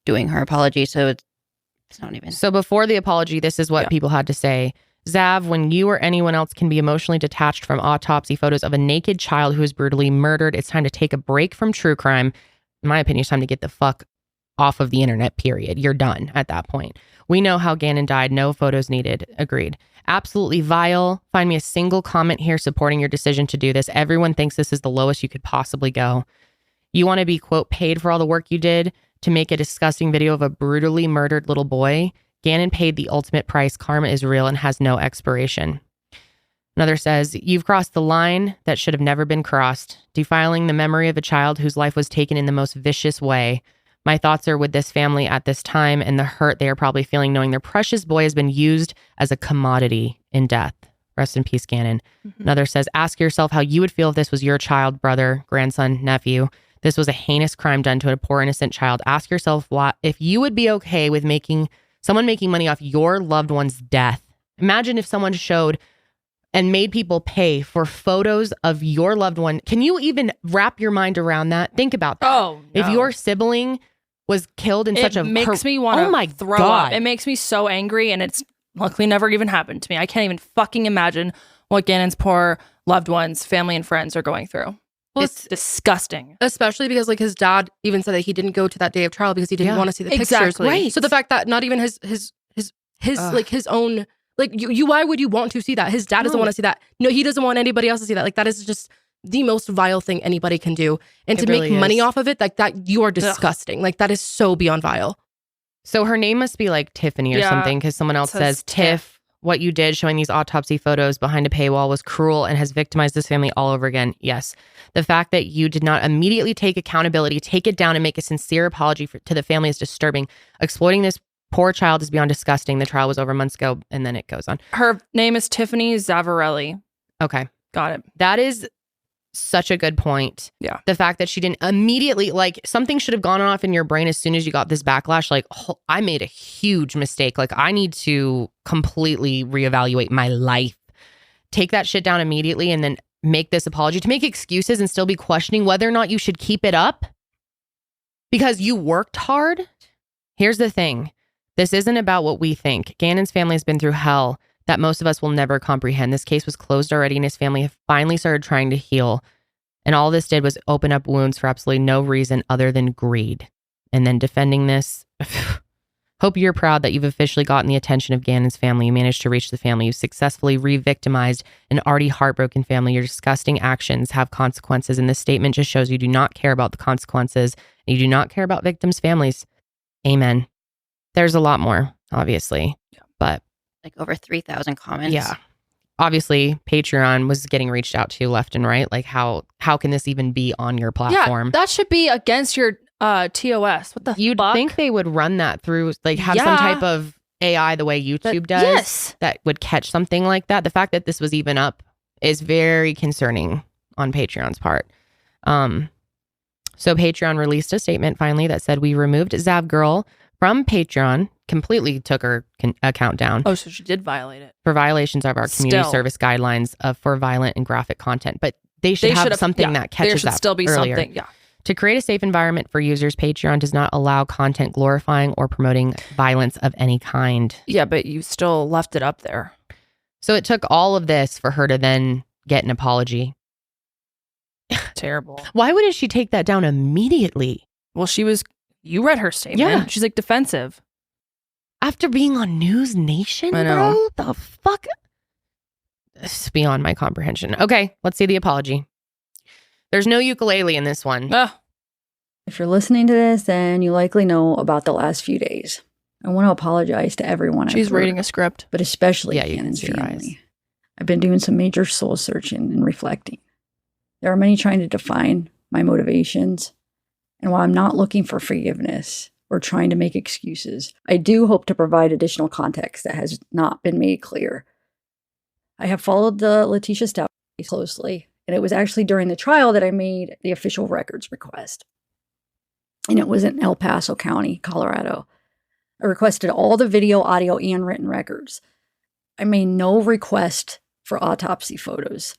doing her apology, so it's not even. So before the apology, this is what people had to say. Zav, when you or anyone else can be emotionally detached from autopsy photos of a naked child who is brutally murdered, it's time to take a break from true crime. In my opinion, it's time to get the fuck off of the internet, period. You're done at that point. We know how Gannon died. No photos needed. Agreed. Absolutely vile. Find me a single comment here supporting your decision to do this. Everyone thinks this is the lowest you could possibly go. You want to be, quote, paid for all the work you did to make a disgusting video of a brutally murdered little boy? Gannon paid the ultimate price. Karma is real and has no expiration. Another says, you've crossed the line that should have never been crossed, defiling the memory of a child whose life was taken in the most vicious way. My thoughts are with this family at this time and the hurt they are probably feeling knowing their precious boy has been used as a commodity in death. Rest in peace, Gannon. Mm-hmm. Another says, ask yourself how you would feel if this was your child, brother, grandson, nephew. This was a heinous crime done to a poor innocent child. Ask yourself if you would be okay with someone making money off your loved one's death. Imagine if someone showed and made people pay for photos of your loved one. Can you even wrap your mind around that? Think about that. Oh, no. If your sibling was killed in such a... It makes me want to throw up. It makes me so angry, and it's luckily never even happened to me. I can't even fucking imagine what Gannon's poor loved ones, family and friends are going through. Well, it's disgusting. Especially because like his dad even said that he didn't go to that day of trial because he didn't want to see the pictures. Exactly. So the fact that not even his like his own, like you, why would you want to see that? His dad doesn't want to see that. No, he doesn't want anybody else to see that. Like that is just the most vile thing anybody can do. And to make money off of it, like that, you are disgusting. Like that is so beyond vile. So her name must be like Tiffany or something, because someone else says, Tiff, what you did showing these autopsy photos behind a paywall was cruel and has victimized this family all over again. Yes. The fact that you did not immediately take accountability, take it down and make a sincere apology to the family is disturbing. Exploiting this poor child is beyond disgusting. The trial was over months ago, and then it goes on. Her name is Tiffany Zavarelli. Okay. Got it. That is such a good point. Yeah. The fact that she didn't immediately, like, something should have gone off in your brain as soon as you got this backlash. Like, oh, I made a huge mistake. Like, I need to completely reevaluate my life. Take that shit down immediately and then make this apology. To make excuses and still be questioning whether or not you should keep it up because you worked hard. Here's the thing. This isn't about what we think. Gannon's family has been through hell that most of us will never comprehend. This case was closed already and his family have finally started trying to heal. And all this did was open up wounds for absolutely no reason other than greed. And then defending this. Hope you're proud that you've officially gotten the attention of Gannon's family. You managed to reach the family. You successfully re-victimized an already heartbroken family. Your disgusting actions have consequences. And this statement just shows you do not care about the consequences. And you do not care about victims' families. Amen. There's a lot more, obviously. But like over 3,000 comments. Yeah. Obviously, Patreon was getting reached out to left and right. Like, how can this even be on your platform? Yeah, that should be against your TOS. What the You'd fuck? think they would run that through, like, have some type of AI the way YouTube does. Yes. That would catch something like that. The fact that this was even up is very concerning on Patreon's part. So Patreon released a statement finally that said, we removed Zav Girl from Patreon, completely took her account down. Oh, so she did violate it. For violations of our community Still. service guidelines for violent and graphic content. But they should have something that catches that There should still be earlier. something, yeah. To create a safe environment for users, Patreon does not allow content glorifying or promoting violence of any kind. Yeah, but you still left it up there. So it took all of this for her to then get an apology. Terrible. Why wouldn't she take that down immediately? Well, you read her statement. Yeah. She's like defensive. After being on News Nation, I know. bro? The fuck? It's beyond my comprehension. Okay, let's see the apology. There's no ukulele in this one. If you're listening to this, then you likely know about the last few days. I want to apologize to everyone. She's I've hurt, reading a script. but especially Yeah, you can Gannon's see your family. eyes. I've been doing some major soul searching and reflecting. There are many trying to define my motivations. And while I'm not looking for forgiveness or trying to make excuses, I do hope to provide additional context that has not been made clear. I have followed the Letitia Stauch case closely, and it was actually during the trial that I made the official records request. And it was in El Paso County, Colorado. I requested all the video, audio, and written records. I made no request for autopsy photos.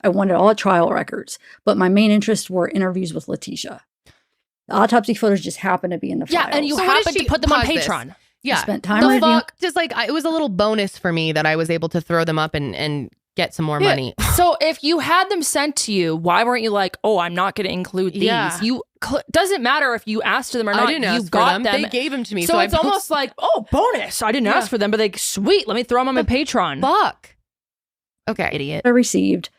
I wanted all trial records, but my main interests were interviews with Letitia. The autopsy photos just happened to be in the files. Yeah, and you So what happened did to put them on pause this? Patreon. Yeah. I spent time The reviewing. fuck? Just like, it was a little bonus for me that I was able to throw them up and get some more money. So if you had them sent to you, why weren't you like, oh, I'm not going to include these? Yeah. Doesn't matter if you asked for them or not. I didn't ask you for got them. They gave them to me. So I it's almost like, oh, bonus. I didn't ask for them, but like, sweet, let me throw them on my Patreon. fuck. Okay. Idiot. I received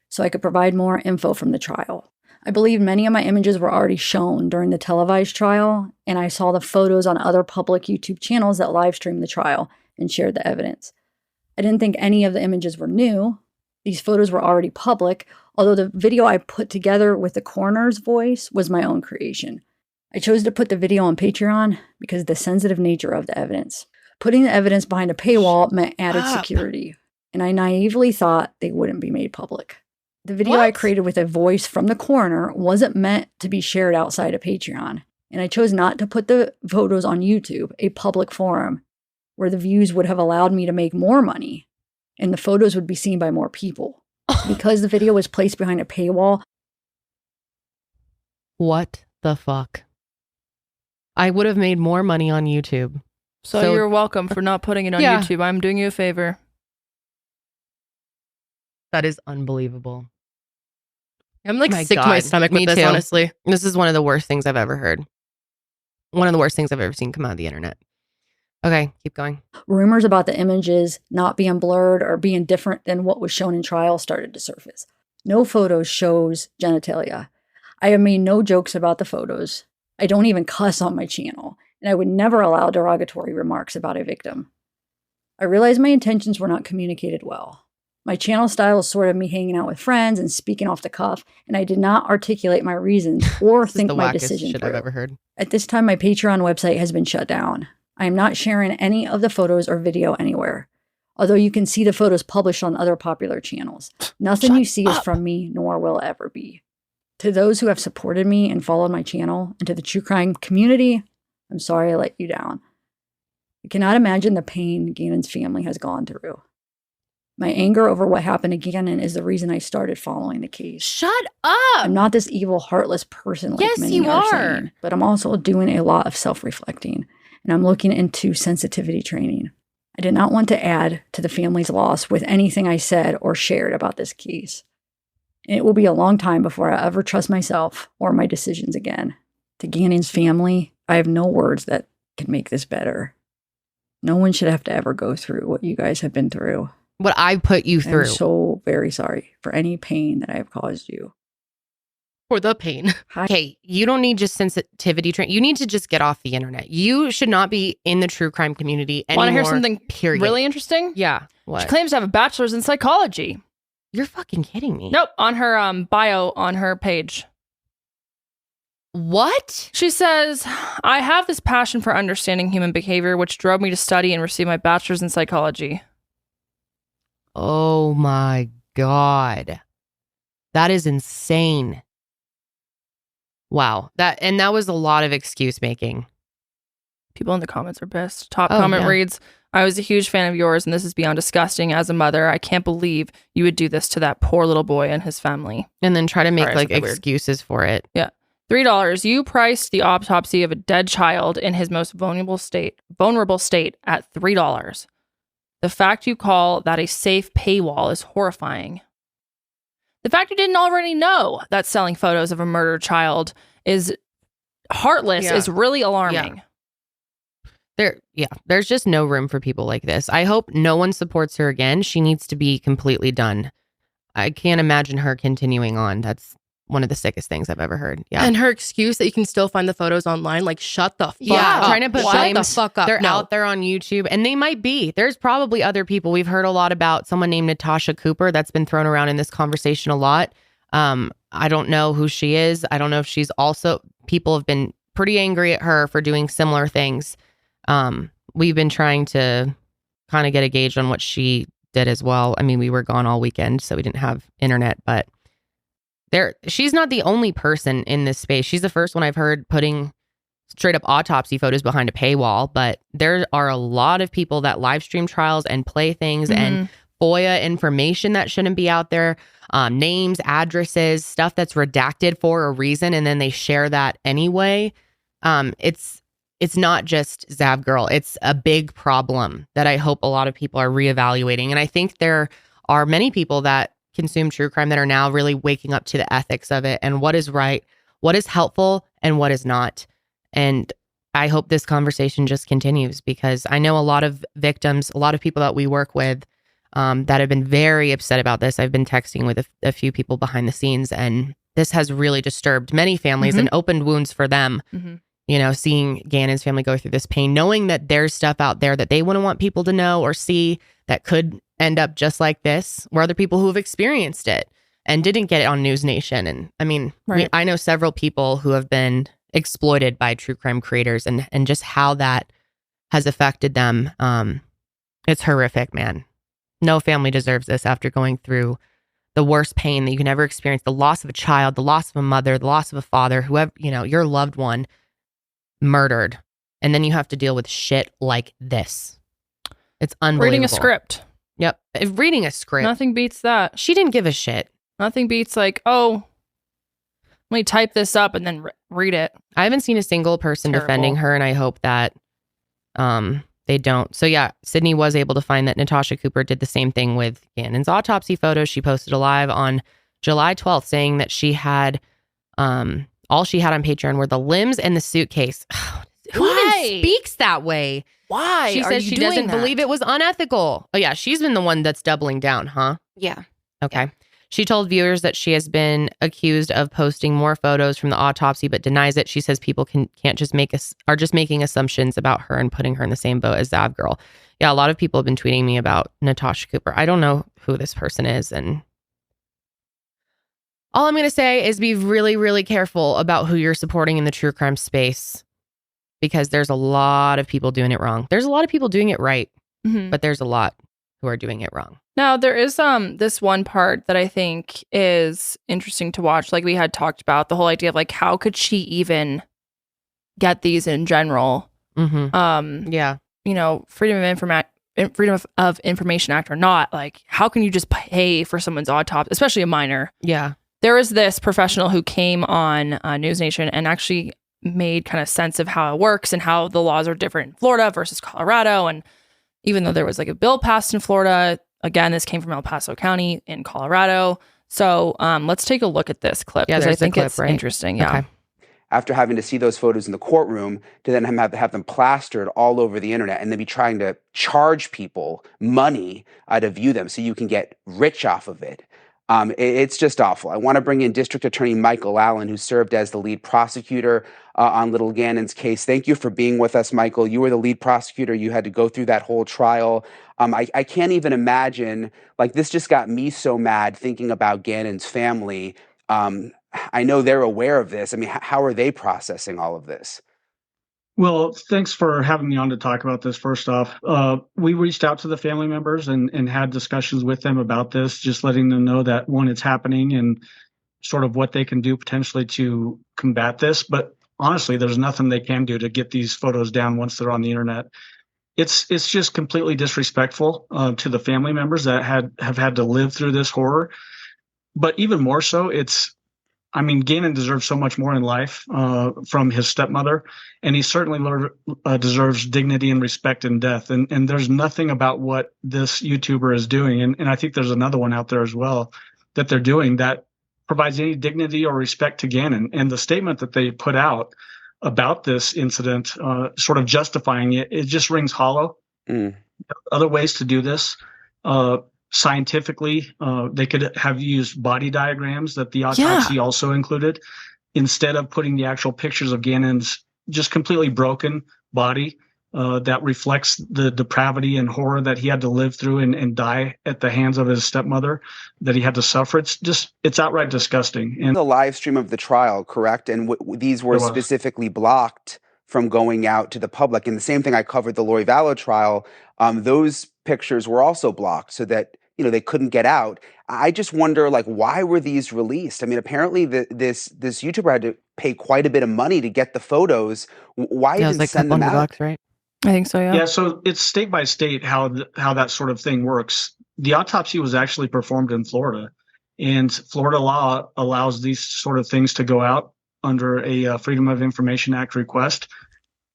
so I could provide more info from the trial. I believe many of my images were already shown during the televised trial, and I saw the photos on other public YouTube channels that live streamed the trial and shared the evidence. I didn't think any of the images were new. These photos were already public, although the video I put together with the coroner's voice was my own creation. I chose to put the video on Patreon because of the sensitive nature of the evidence. Putting the evidence behind a paywall meant added security, and I naively thought they wouldn't be made public. The video I created with a voice from the coroner wasn't meant to be shared outside of Patreon, and I chose not to put the photos on YouTube, a public forum, where the views would have allowed me to make more money, and the photos would be seen by more people. Because the video was placed behind a paywall. What the fuck? I would have made more money on YouTube. So you're welcome for not putting it on Yeah. YouTube. I'm doing you a favor. That is unbelievable. I'm like My sick to my God. stomach Me with this, too. honestly. This is one of the worst things I've ever heard. One of the worst things I've ever seen come out of the internet. Okay, keep going. Rumors about the images not being blurred or being different than what was shown in trial started to surface. No photos shows genitalia. I have made no jokes about the photos. I don't even cuss on my channel, and I would never allow derogatory remarks about a victim. I realized my intentions were not communicated well. My channel style is sort of me hanging out with friends and speaking off the cuff, and I did not articulate my reasons or This is think the my wackest decision shit through. I've ever heard. At this time, my Patreon website has been shut down. I am not sharing any of the photos or video anywhere, although you can see the photos published on other popular channels. Nothing you see is from me, nor will ever be. To those who have supported me and followed my channel, and to the true crime community, I'm sorry I let you down. I cannot imagine the pain Gannon's family has gone through. My anger over what happened to Gannon is the reason I started following the case. Shut up. I'm not this evil, heartless person like Yes, many you are are. saying, but I'm also doing a lot of self-reflecting, and I'm looking into sensitivity training. I did not want to add to the family's loss with anything I said or shared about this case. And it will be a long time before I ever trust myself or my decisions again. To Gannon's family, I have no words that can make this better. No one should have to ever go through what you guys have been through. What I put you through. I'm so very sorry for any pain that I have caused you. For the pain. Okay, you don't need just sensitivity training. You need to just get off the internet. You should not be in the true crime community anymore. Want to hear something period. really interesting? Yeah. She What? claims to have a bachelor's in psychology. You're fucking kidding me. Nope, on her bio on her page. What? She says, I have this passion for understanding human behavior, which drove me to study and receive my bachelor's in psychology. Oh my God. That is insane. Wow. That was a lot of excuse making. People in the comments are pissed. Top Oh, comment yeah. reads, I was a huge fan of yours, and this is beyond disgusting. As a mother, I can't believe you would do this to that poor little boy and his family. And then try to make Sorry, I like said that weird. excuses for it. $3. You priced the autopsy of a dead child in his most vulnerable state at $3. The fact you call that a safe paywall is horrifying. The fact you didn't already know that selling photos of a murdered child is heartless Yeah. is really alarming. There's just no room for people like this. I hope no one supports her again. She needs to be completely done. I can't imagine her continuing on. That's one of the sickest things I've ever heard. Yeah. And her excuse that you can still find the photos online, like shut the fuck Yeah, up. trying to put shut blame. the fuck up. They're No. out there on YouTube, and they might be. There's probably other people. We've heard a lot about someone named Natasha Cooper that's been thrown around in this conversation a lot. I don't know who she is. I don't know if she's also. People have been pretty angry at her for doing similar things. We've been trying to kind of get a gauge on what she did as well. I mean, we were gone all weekend, so we didn't have internet, but she's not the only person in this space. She's the first one I've heard putting straight up autopsy photos behind a paywall, but there are a lot of people that live stream trials and play things and FOIA information that shouldn't be out there, names, addresses, stuff that's redacted for a reason, and then they share that anyway. It's not just Zav Girl. It's a big problem that I hope a lot of people are reevaluating. And I think there are many people that consume true crime that are now really waking up to the ethics of it and what is right, what is helpful, and what is not. And I hope this conversation just continues, because I know a lot of victims, a lot of people that we work with that have been very upset about this. I've been texting with a few people behind the scenes, and this has really disturbed many families and opened wounds for them. You know, seeing Gannon's family go through this pain, knowing that there's stuff out there that they wouldn't want people to know or see that could end up just like this, where other people who have experienced it and didn't get it on News Nation. And I mean, I know several people who have been exploited by true crime creators, and just how that has affected them. It's horrific, man. No family deserves this after going through the worst pain that you can ever experience. The loss of a child, the loss of a mother, the loss of a father, whoever, you know, your loved one murdered. And then you have to deal with shit like this. It's unbelievable. Reading a script. Yep. Reading a script. Nothing beats that. She didn't give a shit. Nothing beats like, oh, let me type this up and then read it. I haven't seen a single person defending her, and I hope that they don't. So yeah, Sydney was able to find that Natasha Cooper did the same thing with Gannon's autopsy photos. She posted a live on July 12th, saying that she had, all she had on Patreon were the limbs and the suitcase. Who even speaks that way? Why? She says she doesn't believe it was unethical. Oh, yeah. She's been the one that's doubling down, huh? Yeah. Okay. She told viewers that she has been accused of posting more photos from the autopsy, but denies it. She says people can't just are just making assumptions about her and putting her in the same boat as Zav Girl. Yeah, a lot of people have been tweeting me about Natasha Cooper. I don't know who this person is, and all I'm going to say is be really, really careful about who you're supporting in the true crime space, because there's a lot of people doing it wrong. There's a lot of people doing it right, but there's a lot who are doing it wrong. Now, there is this one part that I think is interesting to watch. Like we had talked about, the whole idea of like, how could she even get these in general? Yeah. You know, Freedom of Information Act or not, like how can you just pay for someone's autopsy, especially a minor? Yeah. There was this professional who came on News Nation and actually made kind of sense of how it works and how the laws are different in Florida versus Colorado. And even though there was like a bill passed in Florida, again, this came from El Paso County in Colorado. So let's take a look at this clip. Yeah, I think it's interesting. Yeah. Okay. After having to see those photos in the courtroom, to then have them plastered all over the internet and then be trying to charge people money to view them so you can get rich off of it. It's just awful. I want to bring in District Attorney Michael Allen, who served as the lead prosecutor on Little Gannon's case. Thank you for being with us, Michael. You were the lead prosecutor. You had to go through that whole trial. I can't even imagine, like, this just got me so mad thinking about Gannon's family. I know they're aware of this. I mean, how are they processing all of this? Well, thanks for having me on to talk about this. First off, we reached out to the family members and had discussions with them about this, just letting them know that, one, it's happening and sort of what they can do potentially to combat this. But honestly, there's nothing they can do to get these photos down once they're on the internet. It's just completely disrespectful to the family members that have had to live through this horror. But even more so, Gannon deserves so much more in life from his stepmother, and he certainly deserves dignity and respect in death. And there's nothing about what this YouTuber is doing, and I think there's another one out there as well, that they're doing that provides any dignity or respect to Gannon. And the statement that they put out about this incident, sort of justifying it, it just rings hollow. Other ways to do this. Scientifically, they could have used body diagrams that the autopsy also included, instead of putting the actual pictures of Gannon's just completely broken body that reflects the depravity and horror that he had to live through and die at the hands of his stepmother, that he had to suffer. It's outright disgusting. And the live stream of the trial, correct? And these were specifically blocked from going out to the public. And the same thing, I covered the Lori Vallow trial. Those pictures were also blocked so that they couldn't get out. I just wonder, like, why were these released? I mean, apparently this YouTuber had to pay quite a bit of money to get the photos. Why even send them out? Bucks, right? I think so, yeah. Yeah, so it's state by state how that sort of thing works. The autopsy was actually performed in Florida, and Florida law allows these sort of things to go out under a Freedom of Information Act request.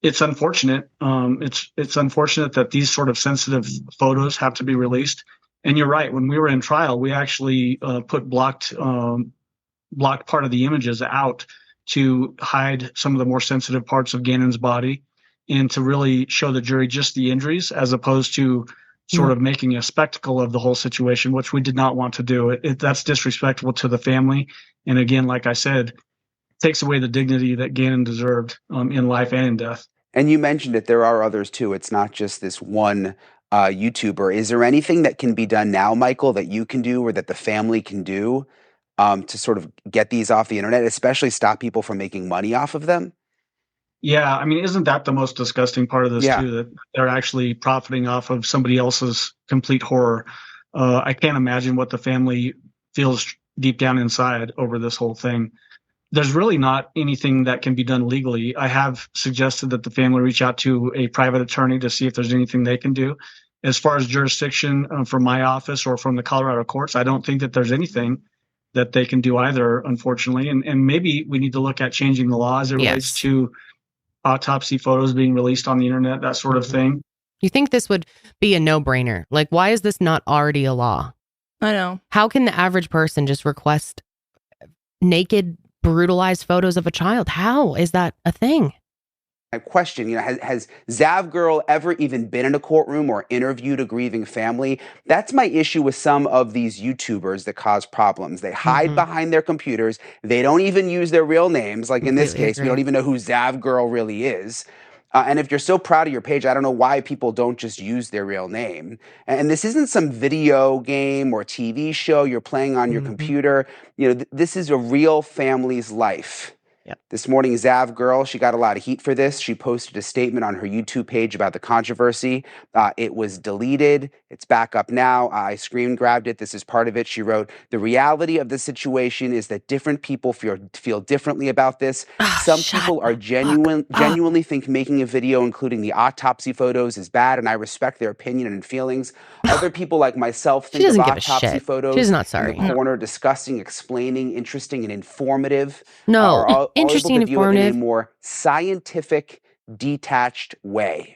It's unfortunate. It's unfortunate that these sort of sensitive photos have to be released. And you're right. When we were in trial, we actually put blocked part of the images out to hide some of the more sensitive parts of Gannon's body and to really show the jury just the injuries, as opposed to sort of making a spectacle of the whole situation, which we did not want to do. That's disrespectful to the family. And again, like I said, takes away the dignity that Gannon deserved in life and in death. And you mentioned it. There are others too. It's not just this one YouTuber. Is there anything that can be done now, Michael, that you can do or that the family can do to sort of get these off the internet, especially stop people from making money off of them? Yeah, I mean, isn't that the most disgusting part of this too, that they're actually profiting off of somebody else's complete horror? I can't imagine what the family feels deep down inside over this whole thing. There's really not anything that can be done legally. I have suggested that the family reach out to a private attorney to see if there's anything they can do. As far as jurisdiction from my office or from the Colorado courts, I don't think that there's anything that they can do either, unfortunately. And maybe we need to look at changing the law as it relates to autopsy photos being released on the internet, that sort of thing. You think this would be a no-brainer? Like, why is this not already a law? I know. How can the average person just request naked, brutalized photos of a child? How is that a thing? I question, has Zav Girl ever even been in a courtroom or interviewed a grieving family? That's my issue with some of these YouTubers that cause problems. They hide behind their computers. They don't even use their real names. Like in this case, we don't even know who Zav Girl really is. And if you're so proud of your page, I don't know why people don't just use their real name. And this isn't some video game or TV show you're playing on your computer. This is a real family's life. Yep. This morning, Zav Girl, she got a lot of heat for this. She posted a statement on her YouTube page about the controversy. It was deleted. It's back up now. I screen grabbed it. This is part of it. She wrote, "The reality of the situation is that different people feel differently about this. Some people are genuinely think making a video including the autopsy photos is bad, and I respect their opinion and feelings. Other people like myself think of autopsy photos She's not sorry. in the corner, disgusting, explaining, interesting, and informative. No, interesting and informative. In a more scientific, detached way."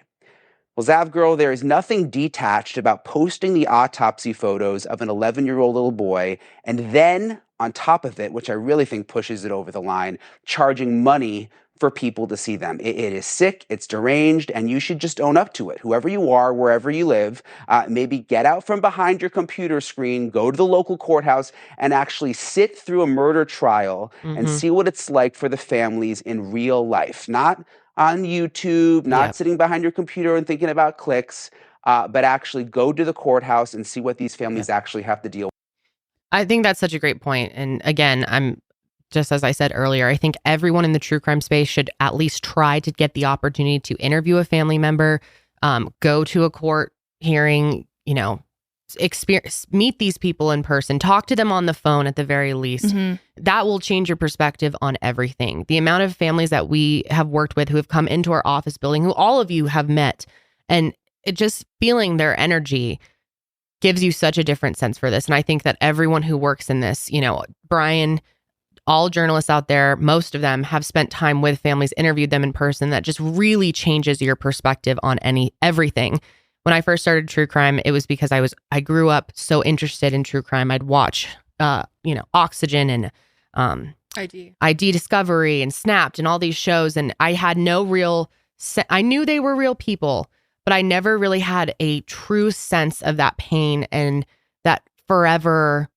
Well, Zav Girl, there is nothing detached about posting the autopsy photos of an 11-year-old little boy, and then, on top of it, which I really think pushes it over the line, charging money for people to see them. It is sick, it's deranged, and you should just own up to it. Whoever you are, wherever you live, maybe get out from behind your computer screen, go to the local courthouse, and actually sit through a murder trial and see what it's like for the families in real life. Not on YouTube, not sitting behind your computer and thinking about clicks, but actually go to the courthouse and see what these families actually have to deal with. I think that's such a great point. And again, just as I said earlier, I think everyone in the true crime space should at least try to get the opportunity to interview a family member, go to a court hearing, meet these people in person, talk to them on the phone at the very least. That will change your perspective on everything. The amount of families that we have worked with who have come into our office building, who all of you have met, and just feeling their energy gives you such a different sense for this. And I think that everyone who works in this, Brian, all journalists out there, most of them have spent time with families, interviewed them in person. That just really changes your perspective on everything. When I first started true crime, it was because I grew up so interested in true crime. I'd watch, Oxygen and ID Discovery and Snapped and all these shows, and I had no real. I knew they were real people, but I never really had a true sense of that pain and that forever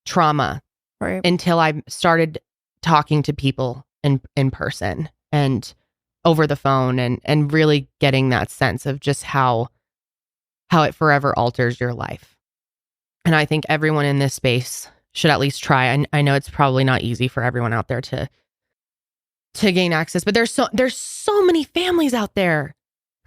trauma. Right. Until I started talking to people in person and over the phone and really getting that sense of just how it forever alters your life. And I think everyone in this space should at least try. I know it's probably not easy for everyone out there to gain access, but there's so many families out there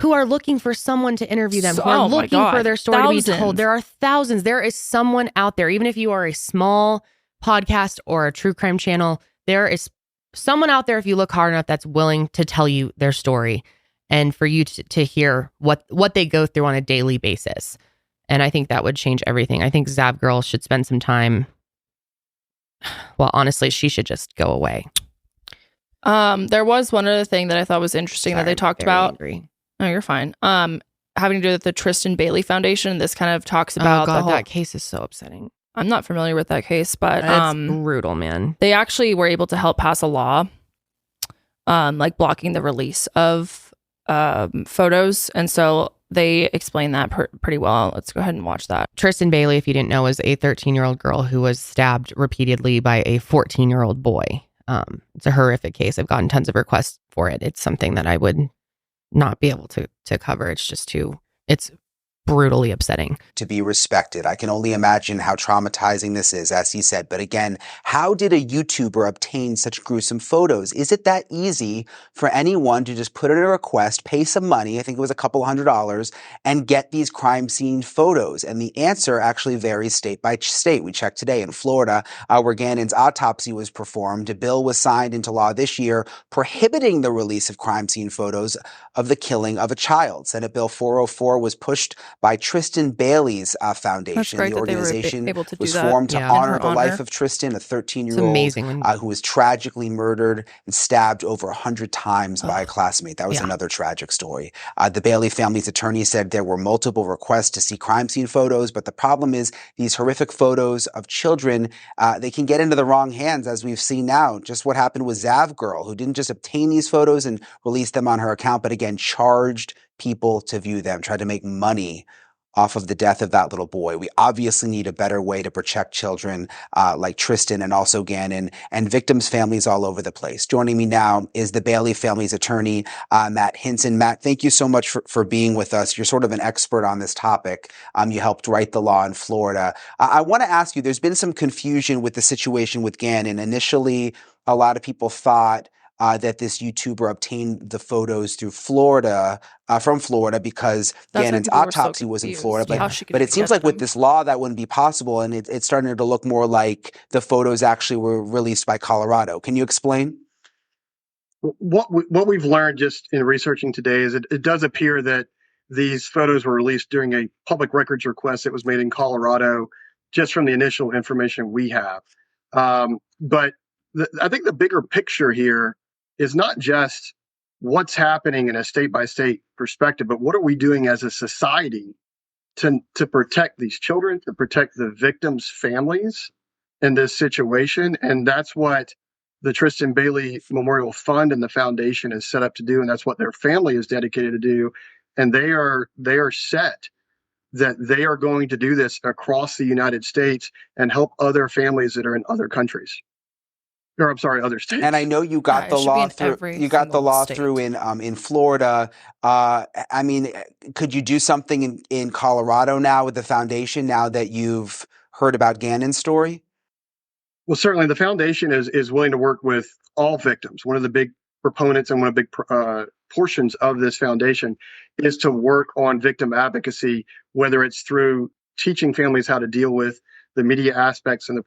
who are looking for someone to interview them, who are looking for their story to be told. There are thousands. There is someone out there, even if you are a small podcast or a true crime channel, there is someone out there, if you look hard enough, that's willing to tell you their story and for you to hear what they go through on a daily basis. And I think that would change everything. I think Zav Girl should spend some time. Well, honestly, she should just go away. There was one other thing that I thought was interesting that they talked about. Angry. No, you're fine. Having to do with the Tristan Bailey Foundation. This kind of talks about the whole. That case is so upsetting. I'm not familiar with that case, but it's brutal, man. They actually were able to help pass a law, like blocking the release of photos, and so they explain that pretty well. Let's go ahead and watch that. Tristan Bailey, if you didn't know, was a 13-year-old girl who was stabbed repeatedly by a 14-year-old boy. It's a horrific case. I've gotten tons of requests for it. It's something that I would not be able to cover. It's just it's brutally upsetting. To be respected. I can only imagine how traumatizing this is, as he said. But again, how did a YouTuber obtain such gruesome photos? Is it that easy for anyone to just put in a request, pay some money, I think it was a couple $100s, and get these crime scene photos? And the answer actually varies state by state. We checked today in Florida, where Gannon's autopsy was performed. A bill was signed into law this year prohibiting the release of crime scene photos of the killing of a child. Senate Bill 404 was pushed by Tristan Bailey's foundation. great The that they were organization able to do was that formed to in honor her the honor. life of Tristan, a 13-year-old amazing who was tragically murdered and stabbed over 100 times by a classmate. That was another tragic story. The Bailey family's attorney said there were multiple requests to see crime scene photos, but the problem is these horrific photos of children, they can get into the wrong hands, as we've seen now. Just what happened with Zav Girl, who didn't just obtain these photos and release them on her account, but again, charged people to view them, tried to make money off of the death of that little boy. We obviously need a better way to protect children like Tristan and also Gannon and victims' families all over the place. Joining me now is the Bailey family's attorney, Matt Hinson. Matt, thank you so much for being with us. You're sort of an expert on this topic. You helped write the law in Florida. I want to ask you, there's been some confusion with the situation with Gannon. Initially, a lot of people thought that this YouTuber obtained the photos through Florida, from Florida, because Gannon's autopsy was in Florida. But it seems like with this law, that wouldn't be possible. And it's starting to look more like the photos actually were released by Colorado. Can you explain? What we've learned just in researching today is it does appear that these photos were released during a public records request that was made in Colorado, just from the initial information we have. But I think the bigger picture here is not just what's happening in a state-by-state perspective, but what are we doing as a society to protect these children, to protect the victims' families in this situation. And that's what the Tristan Bailey Memorial Fund and the foundation is set up to do, and that's what their family is dedicated to do. And they are set that they are going to do this across the United States and help other families that are in other countries. Or I'm sorry, other states. And I know you got the law through. You got the law through in Florida. I mean, could you do something in Colorado now with the foundation? Now that you've heard about Gannon's story. Well, certainly the foundation is willing to work with all victims. One of the big proponents and one of the big portions of this foundation is to work on victim advocacy, whether it's through teaching families how to deal with the media aspects and the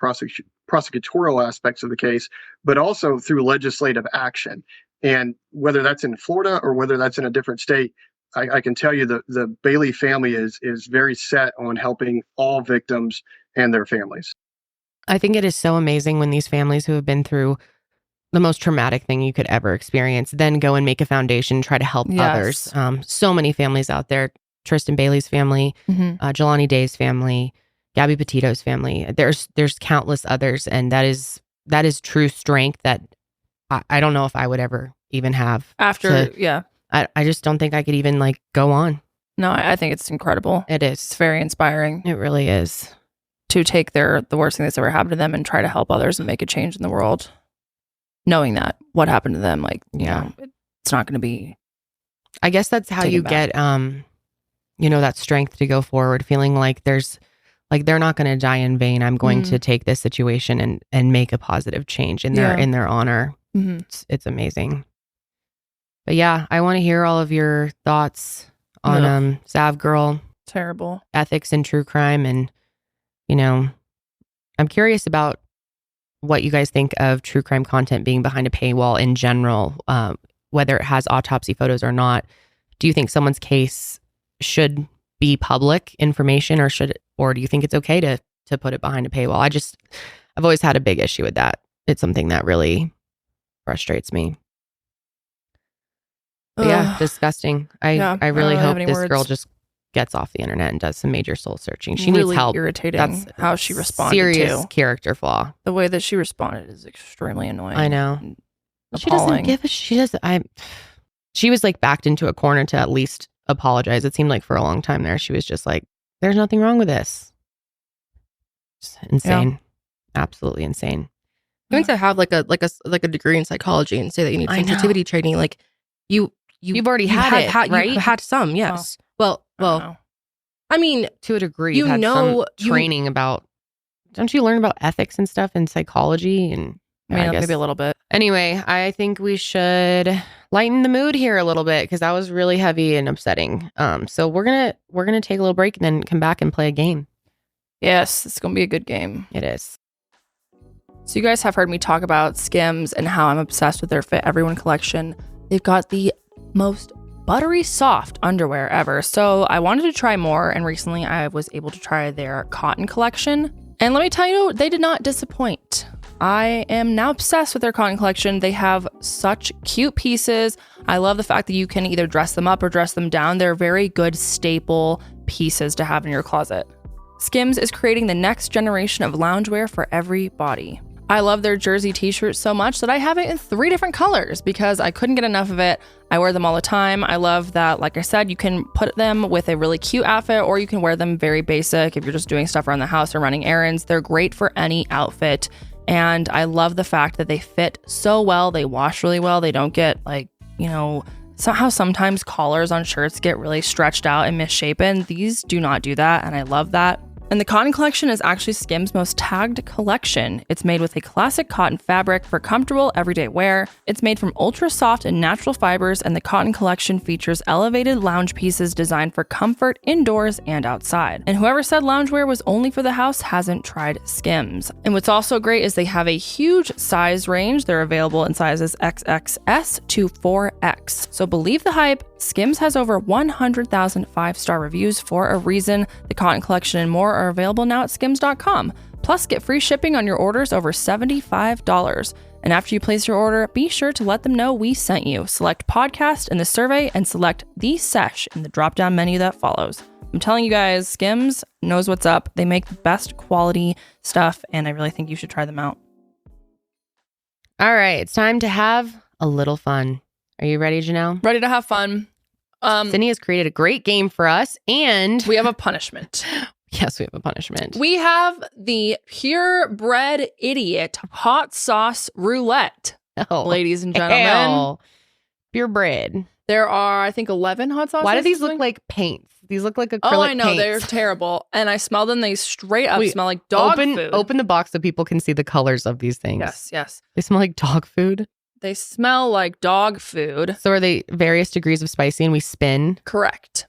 prosecutorial aspects of the case, but also through legislative action. And whether that's in Florida or whether that's in a different state, I can tell you the Bailey family is very set on helping all victims and their families. I think it is so amazing when these families who have been through the most traumatic thing you could ever experience then go and make a foundation, try to help others. So many families out there, Tristan Bailey's family, Jelani Day's family, Gabby Petito's family. There's countless others, and that is true strength that I don't know if I would ever even have. I just don't think I could even go on. No, I think it's incredible. It is. It's very inspiring. It really is. To take the worst thing that's ever happened to them and try to help others and make a change in the world, knowing that what happened to them, you know, it's not going to be. I guess that's how you get, that strength to go forward, feeling like they're not going to die in vain. I'm going to take this situation and make a positive change in their honor. It's amazing. But yeah, I want to hear all of your thoughts on Zav Girl. Terrible. Ethics in true crime. And, I'm curious about what you guys think of true crime content being behind a paywall in general, whether it has autopsy photos or not. Do you think someone's case should be public information, or do you think it's okay to put it behind a paywall? I've always had a big issue with that. It's something that really frustrates me. But yeah, disgusting. I really hope this girl just gets off the internet and does some major soul searching. She needs help. Irritating. That's how she responded. Serious character flaw. The way that she responded is extremely annoying. I know. She doesn't give a. She was backed into a corner to at least apologize. It seemed like for a long time there, she was just like, "There's nothing wrong with this." Just insane. Yeah. Absolutely insane. Going to have like a degree in psychology and say that you need sensitivity training, you've already had it, right? You've had some, yes. Well, I mean, to a degree, you've had some training about. Don't you learn about ethics and stuff in psychology? And I guess maybe a little bit. Anyway, I think we should lighten the mood here a little bit because that was really heavy and upsetting. So we're gonna take a little break and then come back and play a game. Yes, it's gonna be a good game. It is. So you guys have heard me talk about Skims and how I'm obsessed with their Fit Everyone collection. They've got the most buttery soft underwear ever. So I wanted to try more, and recently I was able to try their cotton collection. And let me tell you, they did not disappoint. I am now obsessed with their cotton collection. They have such cute pieces. I love the fact that you can either dress them up or dress them down. They're very good staple pieces to have in your closet. Skims is creating the next generation of loungewear for every body. I love their jersey t-shirts so much that I have it in 3 different colors because I couldn't get enough of it. I wear them all the time. I love that, like I said, you can put them with a really cute outfit, or you can wear them very basic if you're just doing stuff around the house or running errands. They're great for any outfit. And I love the fact that they fit so well. They wash really well. They don't get somehow sometimes collars on shirts get really stretched out and misshapen. These do not do that, and I love that. And the cotton collection is actually Skims' most tagged collection. It's made with a classic cotton fabric for comfortable everyday wear. It's made from ultra soft and natural fibers, and the cotton collection features elevated lounge pieces designed for comfort indoors and outside. And whoever said loungewear was only for the house hasn't tried Skims. And what's also great is they have a huge size range. They're available in sizes XXS to 4X. So believe the hype, Skims has over 100,000 5-star reviews for a reason. The cotton collection and more are available now at skims.com. Plus, get free shipping on your orders over $75. And after you place your order, be sure to let them know we sent you. Select podcast in the survey and select the Sesh in the drop-down menu that follows. I'm telling you guys, Skims knows what's up. They make the best quality stuff, and I really think you should try them out. All right, it's time to have a little fun. Are you ready, Janelle? Ready to have fun. Sydney has created a great game for us, and we have a punishment. Yes, we have a punishment. We have the purebred idiot hot sauce roulette, ladies and gentlemen. Purebred. There are, I think, 11 hot sauces. Why do these look like paints? These look like acrylic paints. Oh, I know. Paints. They're terrible. And I smell them. They straight up smell like dog food. Open the box so people can see the colors of these things. Yes, yes. They smell like dog food. They smell like dog food. So are they various degrees of spicy and we spin? Correct.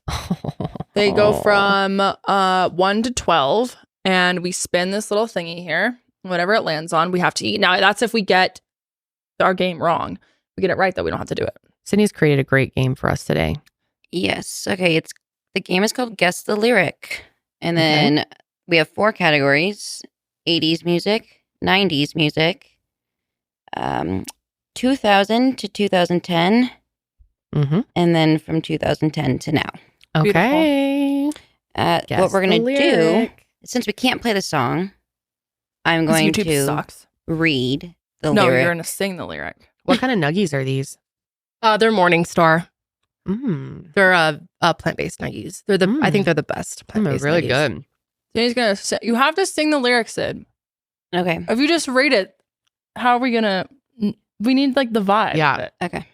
They go from 1 to 12 and we spin this little thingy here. Whatever it lands on, we have to eat. Now, that's if we get our game wrong. If we get it right, though, we don't have to do it. Sydney's created a great game for us today. Yes. Okay. The game is called Guess the Lyric. And then we have 4 categories: 80s music, 90s music, 2000 to 2010, and then from 2010 to now. Okay. What we're going to do, since we can't play the song, I'm going to read the lyric. No, you're going to sing the lyric. What kind of nuggies are these? They're Morningstar. They're plant-based nuggies. I think they're the best plant-based really nuggies. good. Jenny's going to you have to sing the lyric, Sid. Okay. If you just read it, how are we going to... We need like the vibe. Yeah. Okay.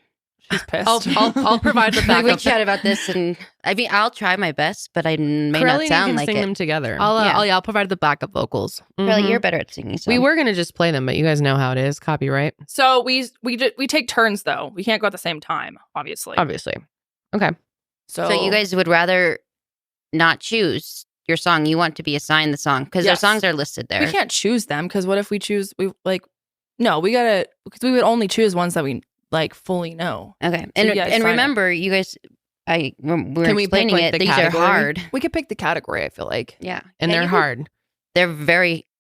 She's pissed. I'll provide the backup. We chat about this, and I mean, I'll try my best, but I may not sound like sing it. them together. I'll provide the backup vocals. Karelly, you're better at singing. So. We were gonna just play them, but you guys know how it is. Copyright. So we take turns though. We can't go at the same time, obviously. Okay. So you guys would rather not choose your song. You want to be assigned the song because their songs are listed there. We can't choose them because what if we choose? No, we gotta, because we would only choose ones that we like fully know. Okay. And remember, you guys, we're explaining it. These are hard. We could pick the category, I feel like. Yeah. And they're hard. They're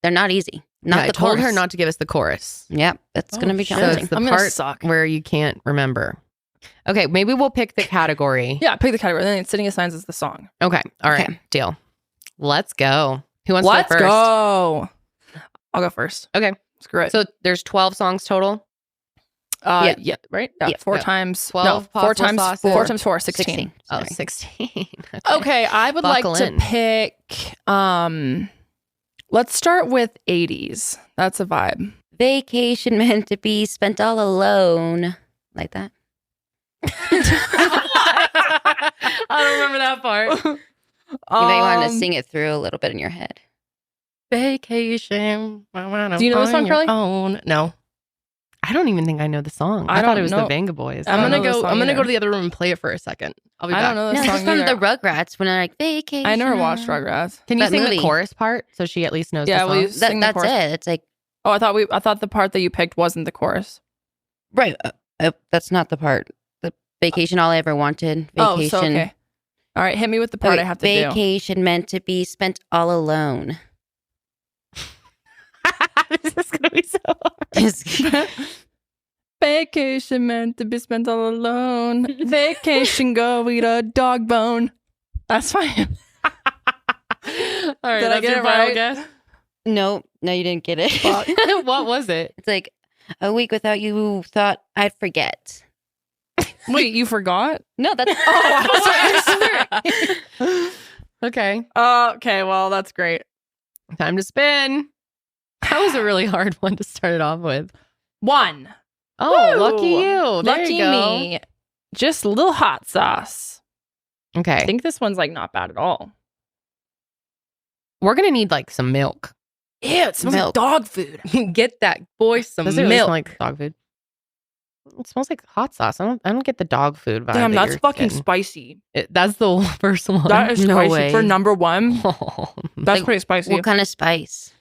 not easy. I told her not to give us the chorus. Yep. That's going to be challenging. So it's the part where you can't remember. Okay. Maybe we'll pick the category. Yeah, pick the category. Then Sydney assigns us the song. Okay. All right. Okay. Deal. Let's go. Who wants to go first? Let's go. I'll go first. Okay. Screw it. So there's 12 songs total? Yeah, right? Yeah, 4 times 12. No, 4 times sauces. 4 times 4, 16. Oh, 16. Okay, I would like to pick let's start with 80s. That's a vibe. Vacation meant to be spent all alone. Like that. I don't remember that part. You may want to sing it through a little bit in your head. Vacation. Do you know the song, Karelly? No. I don't even think I know the song. I thought it was the Venga Boys. I'm gonna go to the other room and play it for a second. I'll be back. I don't know the song from either. the Rugrats when they're like vacation. I never watched Rugrats. Can you sing the chorus part so she at least knows the song? Will you sing the chorus? That's it. It's like I thought the part that you picked wasn't the chorus. Right. That's not the part. Vacation, all I ever wanted. Vacation. Oh, so okay. All right, hit me with the part I have to do. Vacation meant to be spent all alone. This is gonna be so hard. Vacation meant to be spent all alone. Vacation, go eat a dog bone. That's fine. All right, Did I get it right? No, you didn't get it. What was it? It's like a week without you thought I'd forget. Wait, you forgot? No, that's Okay. Okay, well, that's great. Time to spin. That was a really hard one to start it off with. 1. Oh, Woo! lucky you. There Lucky you go. me. Just a little hot sauce. Okay. I think this one's like not bad at all. We're going to need like some milk. Ew, it smells like dog food. Get that boy some Does it really milk. smell like dog food? It smells like hot sauce. I don't get the dog food vibe. Damn, that that's you're fucking getting. spicy. That's the first one. That is No spicy way. for number 1. Oh, That's Like, pretty spicy. what kind of spice?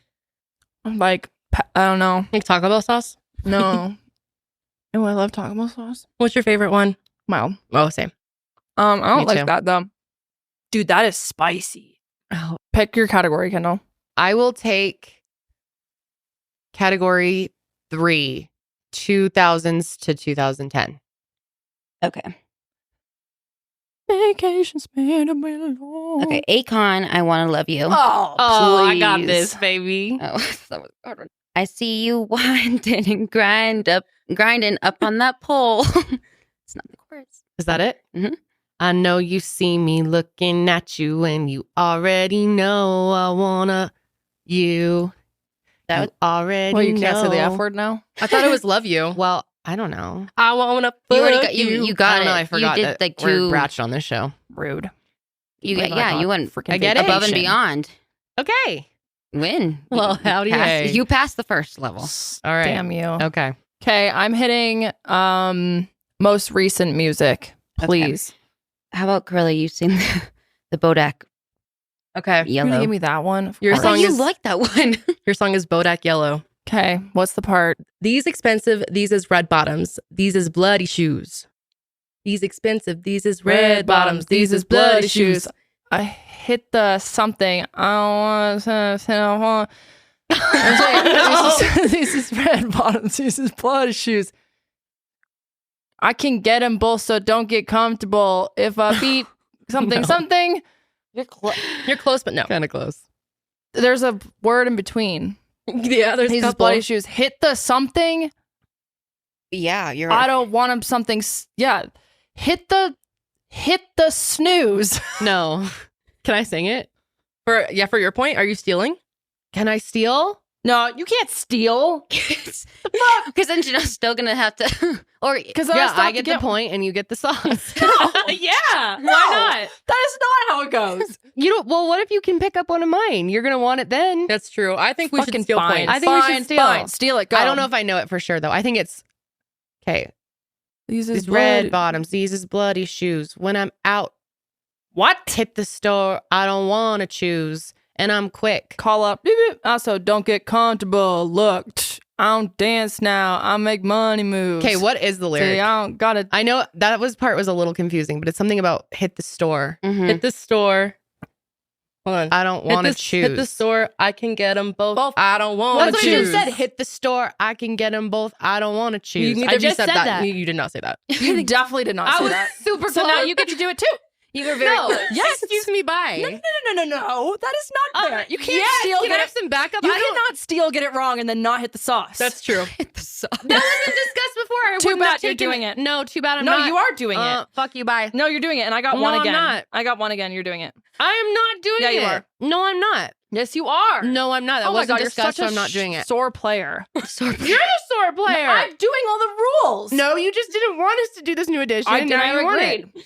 Like, I don't know. Like Taco Bell sauce? No. Oh, I love Taco Bell sauce. What's your favorite one? Wow. Oh, same. I don't Me like too. that though. Dude, that is spicy. Oh. Pick your category, Kendall. I will take category 3, 2000s to 2010. Okay. Vacation spent alone. Okay. Akon, I want to love you. Oh, I got please. this, baby. Oh, that was a hard one. I see you winding and grinding up on that pole. It's not the chorus. Is that it? Mhm. I know you see me looking at you and you already know I wanna you. That You was- already Well, you can't say the know. F word now. I thought it was love you. Well, I don't know. I wanna You already fuck got you got I don't it. know. I forgot you did that like we're 2. bratched on this show. Rude. You Wait, got, I yeah, got you went freaking I get it. above and vacation. beyond. Okay. Win. Well, You howdy passed- hey. You passed the first level. All right. Damn you. Okay. Okay, I'm hitting most recent music, please. How about Karelly? You sing the Bodak Okay. You're gonna Yellow. give me that one? Your I song thought you is liked that one. Your song is Bodak Yellow. Okay, what's the part? These expensive, these is red bottoms. These is bloody shoes. These expensive, these is red bottoms. These is bloody shoes. I hit the something. I don't want These is red bottoms. These is bloody shoes. I can get them both, so don't get comfortable. If I beat something, No. something, You're close, but no. Kind of close. there's a word in between. Yeah, there's These a is couple. bloody shoes. Hit the something. Yeah, you're. I don't want them something. Yeah. Hit the snooze. No. Can I sing it? For your point, are you stealing? Can I steal? No, you can't steal. Because then you're still gonna have to. Or Because Yeah, I get the point and you get the sauce. Yeah. Why not? That is not how it goes. You don't. Well, what if you can pick up one of mine? You're gonna want it then. That's true. I think we should Fucking steal fine. points. I think we should steal. Fine. Steal it. Go. I don't know if I know it for sure though. I think it's okay. These These red bottoms. These is bloody shoes. When I'm out, What? hit the store. I don't want to choose, and I'm quick. Call up. Beep, beep. Also, don't get comfortable. Look, I don't dance now. I make money moves. Okay, what is the lyric? See, I don't gotta. I know that part was a little confusing, but it's something about hit the store. Mhm. Hit the store. Hold on. I don't want to choose. Hit the store. I can get them both. I don't want That's to what choose. I just said. Hit the store. I can get them both. I don't want to choose. Neither I of you just said said that. You did not say that. You definitely did not I say was that. super So close. now you get to do it too. You were very No, close. Yes. excuse me, bye. No. That is not fair. You can't Yes, steal. can I Get have it. some backup? You I don't- cannot steal, get it wrong, and then not hit the sauce. That's true. Hit the sauce. That wasn't discussed before. I Too wouldn't have bad you're taken doing it. No, too bad I'm no, not. you are doing it. Fuck you, bye. No, you're doing it, and I got No, one I'm again. not. I got one again. You're doing it. I am not doing Yeah, it. you are. No, I'm not. Yes, you are. No, I'm not. That Oh my wasn't God, you're discussed, such so a I'm not doing it. sore player. You're the sore player. I'm doing all the rules. No, you just didn't want us to do this new edition. I did. Now I you want agreed. it.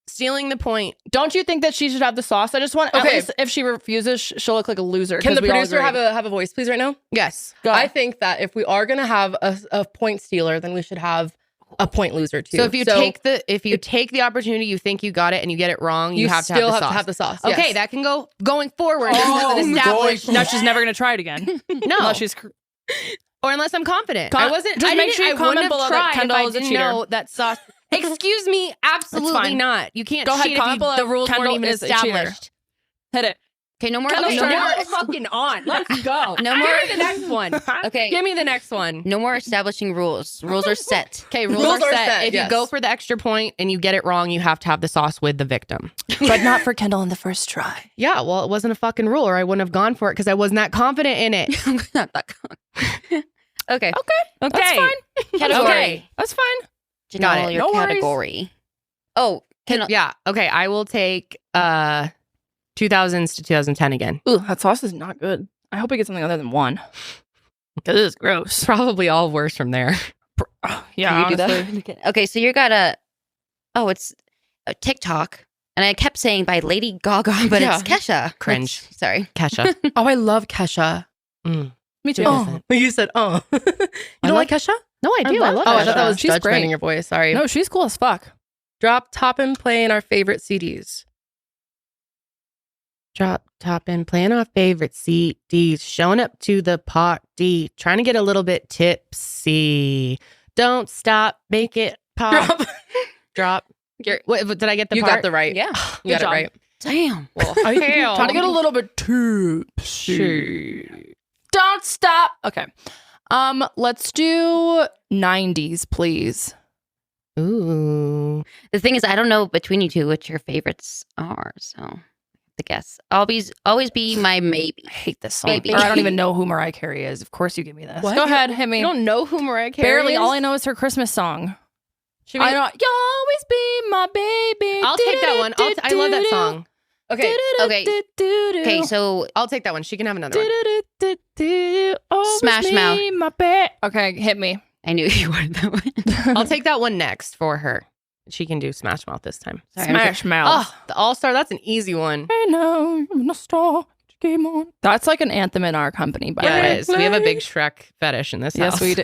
Stealing the point. Don't you think that she should have the sauce? I just want. At Okay. least if she refuses, she'll look like a loser. Can 'cause the we all producer agreed. have a voice, please, right now? Yes. Go. I think that if we are gonna have a point stealer, then we should have a point loser too. So if you take the opportunity, you think you got it, and you get it wrong, you have to still have the sauce. sauce. Okay, yes. that can go going forward. Oh, This is an established. now she's never gonna try it again. No, Unless she's. or unless I'm confident. Con- I wasn't. just I make didn't. sure you I comment wouldn't below have that tried if Kendall I is a didn't cheater. know that sauce. Excuse me, absolutely fine. not. You can't Go ahead, cheat if comment below. the rules Kendall weren't even is a cheater. established. Hit it. Okay, no more. Kendall, Okay, start no it. more. Fucking on. Let's go. No more. Give me the next one. Okay, Give me the next one. no more establishing rules. Rules are set. Okay, rules are set. If you go for the extra point and you get it wrong, you have to have the sauce with the victim. But not for Kendall in the first try. Yeah, well, it wasn't a fucking rule, or I wouldn't have gone for it because I wasn't that confident in it. Not that okay. Okay. That's fine. Category. Okay. That's fine. Janelle, Got it. your No worries. category. Oh, Yeah. Okay. I will take 2000s to 2010 again. Ooh, that sauce is not good. I hope I get something other than 1. Because it is gross. Probably all worse from there. Yeah, Can you do honestly. that? Okay, so you got it's a TikTok, and I kept saying by Lady Gaga, but Yeah. it's Kesha. Cringe. Sorry. Kesha. Oh, I love Kesha. Me too. Oh. You said, oh. You don't like Kesha? No, I do. I love Oh, I Kesha. thought that was She's judgment great. in your voice. Sorry. No, she's cool as fuck. Drop, top, and playing our favorite CDs. Drop, top, and playing our favorite CDs. Showing up to the party. Trying to get a little bit tipsy. Don't stop. Make it pop. Drop. What, did I get the You part? got the right. Yeah. You got job. it right. Damn. Well, Trying to get a little bit tipsy. Don't stop. Okay. Let's do 90s, please. Ooh. The thing is, I don't know between you two what your favorites are, so the guess. Always be my maybe. I hate this song. Baby. Or I don't even know who Mariah Carey is. Of course you give me this. What? Go ahead, hit me. You don't know who Mariah Carey Barely. is? All I know is her Christmas song. Should we- I don't. You'll always be my baby. I'll take that one. I love that song. Okay. Okay, so I'll take that one. She can have another one. Smash Mouth. Okay, hit me. I knew you wanted that one. I'll take that one next for her. She can do Smash Mouth this time. Sorry, Smash Mouth. Oh, the All-Star. That's an easy one. I know I'm a star. Game on. That's like an anthem in our company, by the Yeah, way. it is. We have a big Shrek fetish in this Yes, house. we do.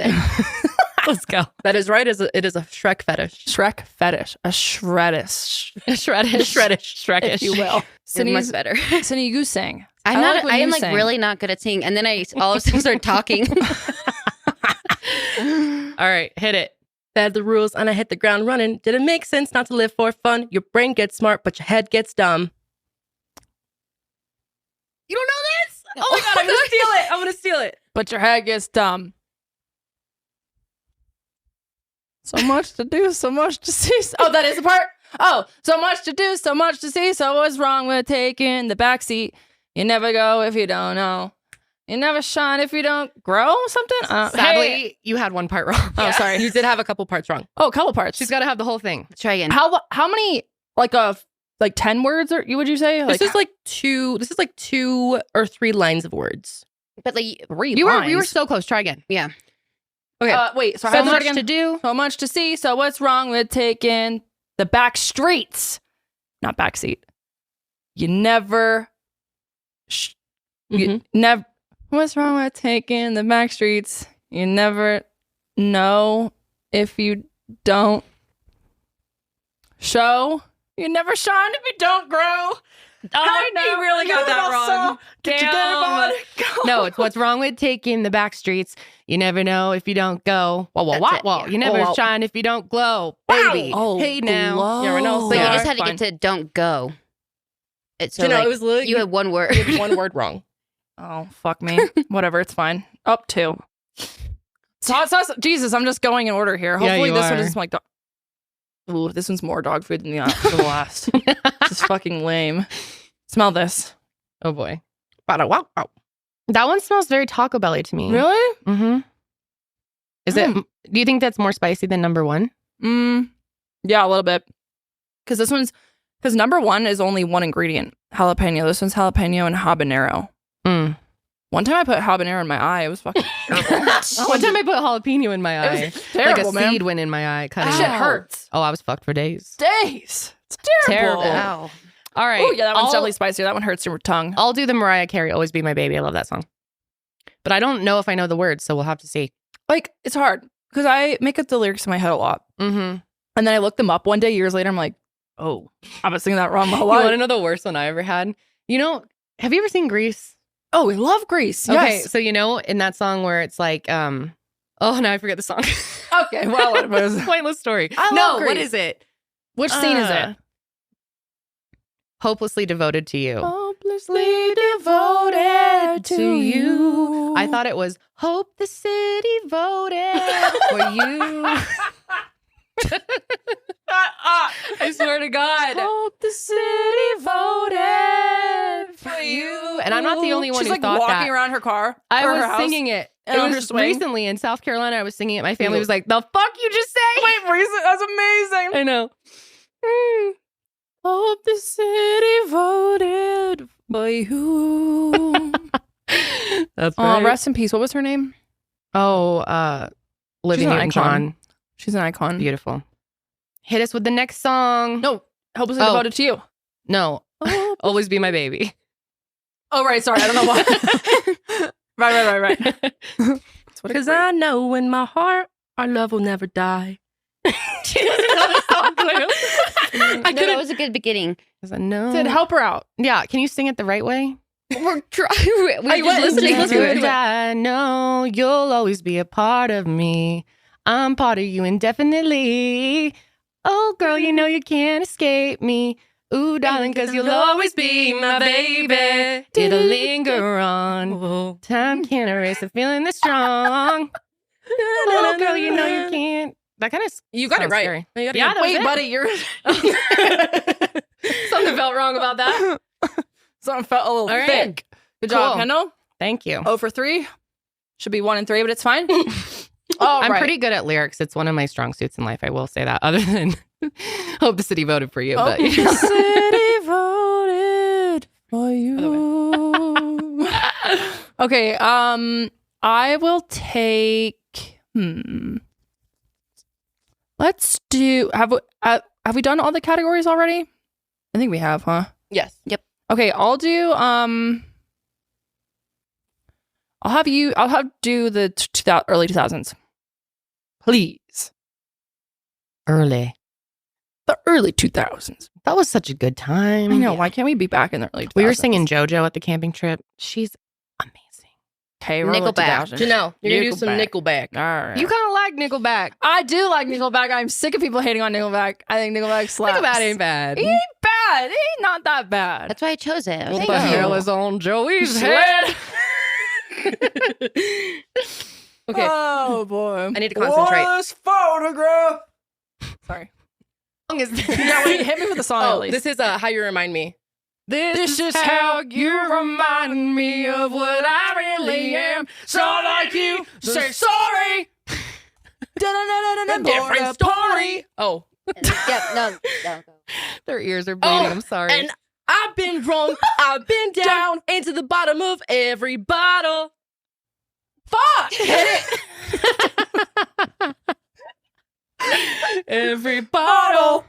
Let's go. That is right. It is a Shrek fetish. Shrek fetish. A shreddish. Shreddish. If you will. You're much Cindy's, better. Cindy, you sing. I'm I not. like when I am you like sing. really not good at singing, and then I all of a sudden start talking. All right, hit it. Bad the rules and I hit the ground running. Did it make sense not to live for fun? Your brain gets smart, but your head gets dumb. You don't know this? Oh my god, I'm gonna steal it. I'm gonna steal it. But your head gets dumb. So much to do, so much to see. Oh, that is the part? Oh, so much to do, so much to see. So what's wrong with taking the back seat? You never go if you don't know. You never shine if you don't grow something? Sadly, Hey. you had one part wrong. Oh, sorry. You did have a couple parts wrong. Oh, a couple parts. She's got to have the whole thing. Let's try again. How many, like 10 words or would you say? This is like two or three lines of words. But like, 3 You lines. were so close. Try again. yeah. Okay. Wait, so So how much much to do. So much to see. So what's wrong with taking the back streets? Not back seat. You never. You never. What's wrong with taking the back streets? You never know if you don't show. You never shine if you don't grow. Oh, no. You really got that wrong. Get your game on. Go. No, it's what's wrong with taking the back streets. You never know if you don't go. Whoa, whoa, That's whoa, it, whoa. yeah. You never Oh, wow. shine if you don't glow, baby. Oh, hey now. glow. Yeah, I know. But Yeah, you just had to fine. get to don't go. It's so You know, like, it was literally you had one word. you had one word wrong. Oh, fuck me. Whatever, it's fine. Up 2. Sauce. Jesus, I'm just going in order here. Yeah, Hopefully you this one are. is like ooh, this one's more dog food than the last. This is fucking lame. Smell this. Oh boy. Wow. That one smells very Taco Belly to me. Really? Mm-hmm. Is it? Do you think that's more spicy than number one? Yeah, a little bit. Because number 1 is only one ingredient, jalapeno. This one's jalapeno and habanero. One time I put habanero in my eye. It was fucking terrible. One time I put jalapeno in my eye. It was terrible, like a man. seed went in my eye. Cutting That shit it. hurts. Oh, I was fucked for days. Days. It's terrible. Terrible. Wow. All right. Oh, yeah, that one's I'll- definitely spicier. That one hurts your tongue. I'll do the Mariah Carey, Always Be My Baby. I love that song. But I don't know if I know the words, so we'll have to see. Like, it's hard because I make up the lyrics in my head a lot. Mm-hmm. And then I look them up one day, years later, I'm like, oh, I've been singing that wrong my You whole want to life. know the worst one I ever had? You know, have you ever seen Grease? Oh, we love Grease. Okay, Yes. so you know in that song where it's like, oh, now I forget the song. Okay, well, what was Pointless story. I No, love what Grease. is it? Which scene is it? Hopelessly devoted to you. Hopelessly devoted To you. I thought it was hope the city voted for you. I swear to God. Hope the city voted for you. And I'm not the only one She's who like thought walking that. around her car. I or her was house. singing it. And on It her was swing. recently in South Carolina. I was singing it. My family was like, "The fuck you just say?" Wait, recent? That's amazing. I know. Hope the city voted for you. That's Oh, rest in peace. What was her name? Oh, Olivia She's an Newton-John. She's an icon. Beautiful. Hit us with the next song. No, hopelessly devoted to you. No. Always Be My Baby. Oh, right. Sorry. I don't know why. right. Because I know in my heart, our love will never die. That was a good beginning. No. Said help her out. Yeah. Can you sing it the right way? We're trying. I went listening. Let's do it. I know you'll always be a part of me. I'm part of you indefinitely. Oh, girl, you know you can't escape me. Ooh, darling, because you'll always be my baby. It'll linger on. Time can't erase a feeling that's strong. Oh, girl, you know you can't. That kind of You got it right. scary. You got it Yeah, right. that was Wait, it. buddy, you're Something felt wrong about that. something felt a little All right. thick. Good job, Cool. Kendall. Thank you. 0 for 3. Should be 1 and 3, but it's fine. I'm pretty good at lyrics. It's one of my strong suits in life. I will say that. Other than hope the city voted for you. But the city voted for you. Okay. I will take. Let's do. Have we done all the categories already? I think we have, huh? Yes. Yep. Okay. I'll do. I'll have do the early 2000s. Please. early. The early 2000s. That was such a good time. I know. Why can't we be back in the early 2000s? We were singing JoJo at the camping trip. She's amazing. Okay, Nickelback. Janelle, you're going to do some Nickelback. All right. You kind of like Nickelback. I do like Nickelback. I'm sick of people hating on Nickelback. I think Nickelback slaps. Nickelback ain't bad. He ain't bad. He ain't not that bad. That's why I chose it. I was What like, the hell is on Joey's head? Okay. Oh boy. I need to concentrate. This photograph. Sorry. Song is this? Yeah, wait, hit me with the song at Oh, least. this is How You Remind Me. This is how you remind me of what I really am. So like you, say sorry. Different story. Oh. yeah, no. Their ears are bleeding. I'm sorry. And I've been wrong. I've been down into the bottom of every bottle. Fuck! Hit it. Every bottle.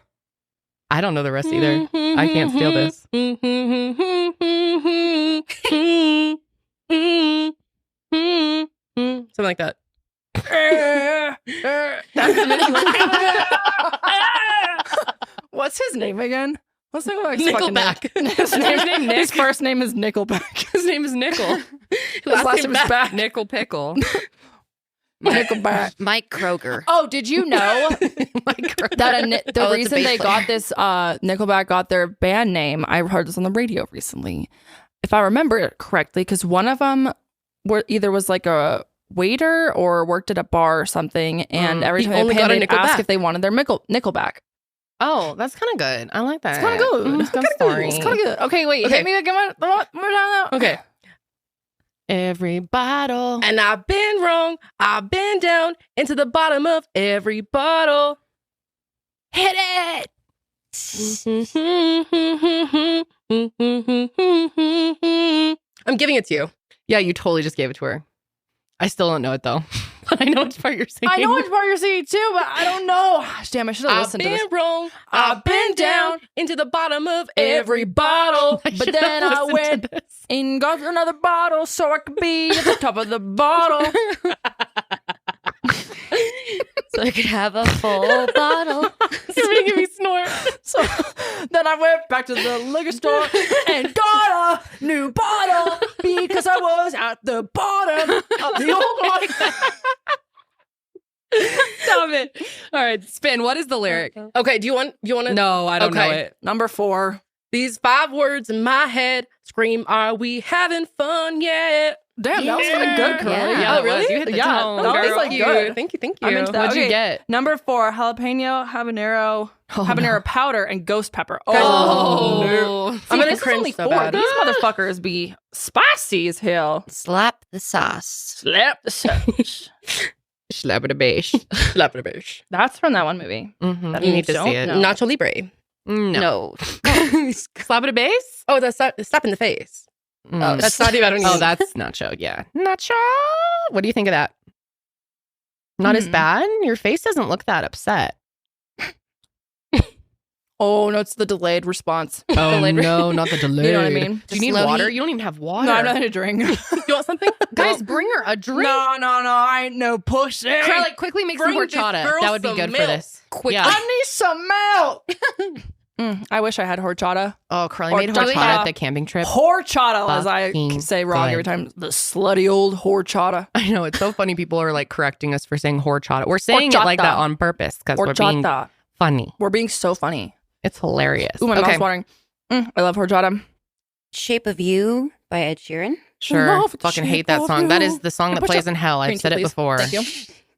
I don't know the rest either. I can't steal this. Something like that. What's his name again? What's Nickelback. His name Nick. His first name is Nickelback. His name is Nickel. His last name is Back. Nickel Pickle. Nickelback. Mike Kroger. Oh, did you know that the reason they got this Nickelback got their band name? I heard this on the radio recently, if I remember it correctly, because one of them was like a waiter or worked at a bar or something, and every time they paid, they'd ask if they wanted their Nickelback. Oh, that's kind of good. I like that. It's kind of good. It's good story. It's kind of good. Okay, wait. Okay. Hit me again. More time now. Okay. Every bottle. And I've been wrong. I've been down into the bottom of every bottle. Hit it. I'm giving it to you. Yeah, you totally just gave it to her. I still don't know it though. But I know which part you're singing. I know which part you're singing too, but I don't know. Gosh, damn, I should have listened to this. I've been wrong. I've been down into the bottom of every bottle. But then I went and got another bottle so I could be at the top of the bottle. So I could have a full bottle. You're making me snort. So then I went back to the liquor store and got a new bottle because I was at the bottom of the old one. Stop it. All right, spin. What is the lyric? Okay, do you want to? No, I don't know Okay. it. Number 4. These 5 words in my head scream, "Are we having fun yet?" Damn, that was kind of good, Karelly. Yeah, Oh, really? You hit the Yeah, tone. that was girl. like good. Thank you. I'm into that. What'd you Okay. get? Number 4, jalapeno, habanero powder, and ghost pepper. Oh, no. I'm See, gonna this is cringe only so 4. bad. These motherfuckers be spicy as hell. Slap the sauce. Slap the sauce. Slap it a bash. That's from that one movie. Mm-hmm. That You need to don't see it. know. Nacho Libre. No. Slap it a bass? Oh, that's slap in the face. Mm. That's not even. Oh, that's nacho. Yeah. Nacho. What do you think of that? Not as bad? Your face doesn't look that upset. Oh, no, it's the delayed response. Oh, no, not the delay. You know what I mean? Do you need Slow water? heat. You don't even have water. No, I'm not going to drink. You want something? Guys, bring her a drink. No, I ain't no pussy. Karelly, quickly make some Bring this horchata. girl That would be some good for milk. this. Quick. Yeah. I need some milk. I wish I had horchata. Oh, Karelly made Horchata. horchata at the camping trip. Horchata, as I Fucking say wrong good. every time. The slutty old horchata. I know, it's so funny. People are like correcting us for saying horchata. We're saying it like Horchata. that on purpose because we're being Horchata. funny. We're being so funny. It's hilarious. Ooh, my mouth's watering. I love horchata. Shape of You by Ed Sheeran. Sure. love the Fucking shape hate that of song. That you. is the song that Push plays up. in hell. I've Green said tea, it please. before. Thank you.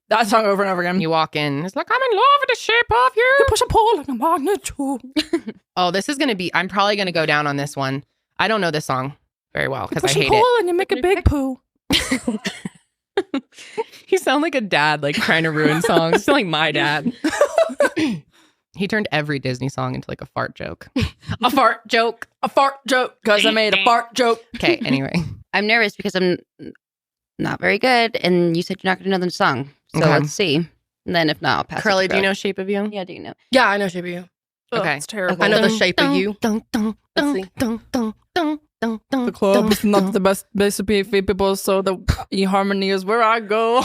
That song over and over again. You walk in, it's like, I'm in love with the shape of you. You push a pull like a magnet too. Oh, this is going to be, I'm probably going to go down on this one. I don't know this song very well because I Push and hate pull it. and you make a big poo. You sound like a dad, like trying to ruin songs. You sound like my dad. He turned every Disney song into like a fart joke. A fart joke. A fart joke. Because I made a fart joke. Okay, anyway. I'm nervous because I'm not very good, and you said you're not going to know the song. So Okay. let's see. And then if not, I'll pass. Curly, it to do you Brooke. know Shape of You? Yeah, do you know? Yeah, I know Shape of You. Okay. It's terrible. I know the Shape of You. Dun, dun, Let's dun, see. dun, dun, dun, dun, dun, The club is dun, not dun. the best recipe for people, so the eHarmony is where I go.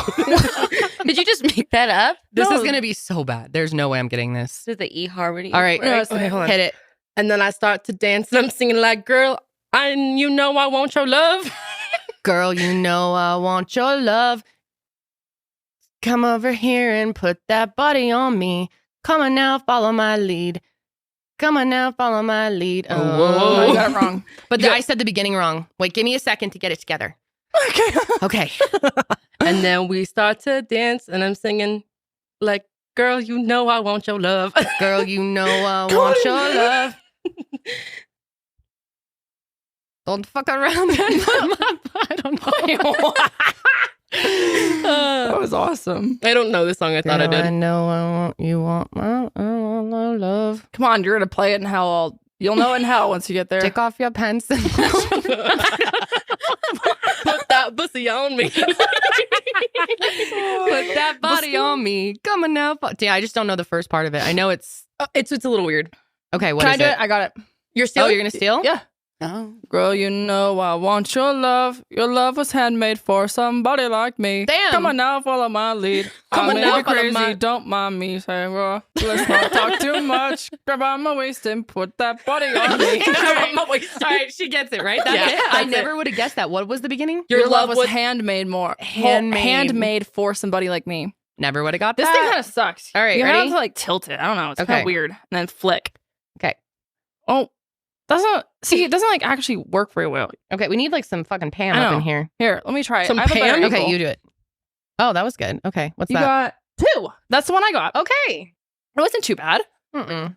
Did you just make that up? This No. is going to be so bad. There's no way I'm getting this. To the eHarmony. All right. Okay, hold on. Hit it. And then I start to dance and I'm singing like, girl, you know I want your love. Girl, you know I want your love. Come over here and put that body on me. Come on now, follow my lead. Come on now, follow my lead. Oh, I got it wrong. But I said the beginning wrong. Wait, give me a second to get it together. Okay. And then we start to dance and I'm singing like, girl, you know I want your love. Girl, you know I want your love. Don't fuck around and put my I don't know. That was awesome. I don't know this song. I thought I I did. know I want you want my love. Come on, you're going to play it in hell. You'll know it in hell once you get there. Take off your pants and Put that pussy on me. put that body on me. Come on now. Yeah, I just don't know the first part of it. I know it's It's a little weird. okay. What Can is I do it? I got it. You're still. Oh, you're gonna steal? Yeah. Oh. Girl, you know I want your love. Your love was handmade for somebody like me. Damn. Come on now, follow my lead. Come I on may now, be follow crazy, my- don't mind me. Say, well, let's not talk too much. Grab on my waist and put that body on me. All right, she gets it right. That's Yeah, it. I that's never would have guessed that. What was the beginning? Your love was handmade Handmade. handmade for somebody like me. Never would have got This that. thing kind of sucks. All right, you have ready? to like tilt it. I don't know. It's kind Okay. of weird. And then flick. Okay. Oh, it doesn't like actually work very well. Okay, we need like some fucking Pam I up know. in here. Here, let me try it. Some I have a better Pam? angle. Okay, you do it. Oh, that was good. Okay, what's You that? got 2. That's the one I got. Okay. It wasn't too bad. Mm-mm. A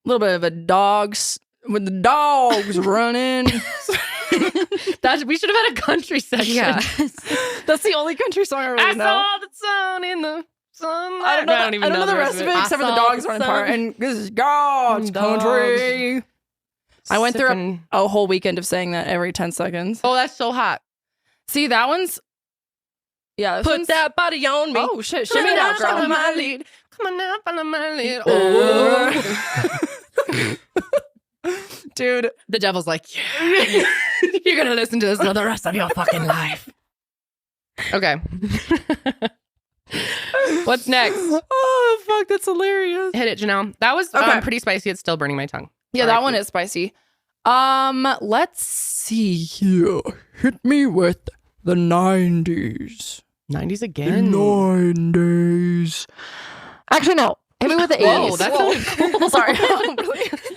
little bit of a dogs with the dogs running. We should have had a country section. Yeah. That's the only country song I really I know. saw the sun in the sun. I don't know the rest of it except for the dogs running part. And this is God's country. I went through a whole weekend of saying that every 10 seconds. Oh, that's so hot. See, that one's. Yeah, this Put one's, that body on me. Oh, shit. Shimmy now, Follow girl. my lead. Come on now, follow my lead. Dude. The devil's like, yeah, you're gonna listen to this for the rest of your fucking life. Okay. What's next? Oh, fuck. That's hilarious. Hit it, Janelle. That was Okay. pretty spicy. It's still burning my tongue. Yeah, All that right, one cool. is spicy. Let's see here. Hit me with the 90s. 90s The again. 90s. Actually, no. Hit me with the 80s. Whoa, that sounded cool. Sorry. I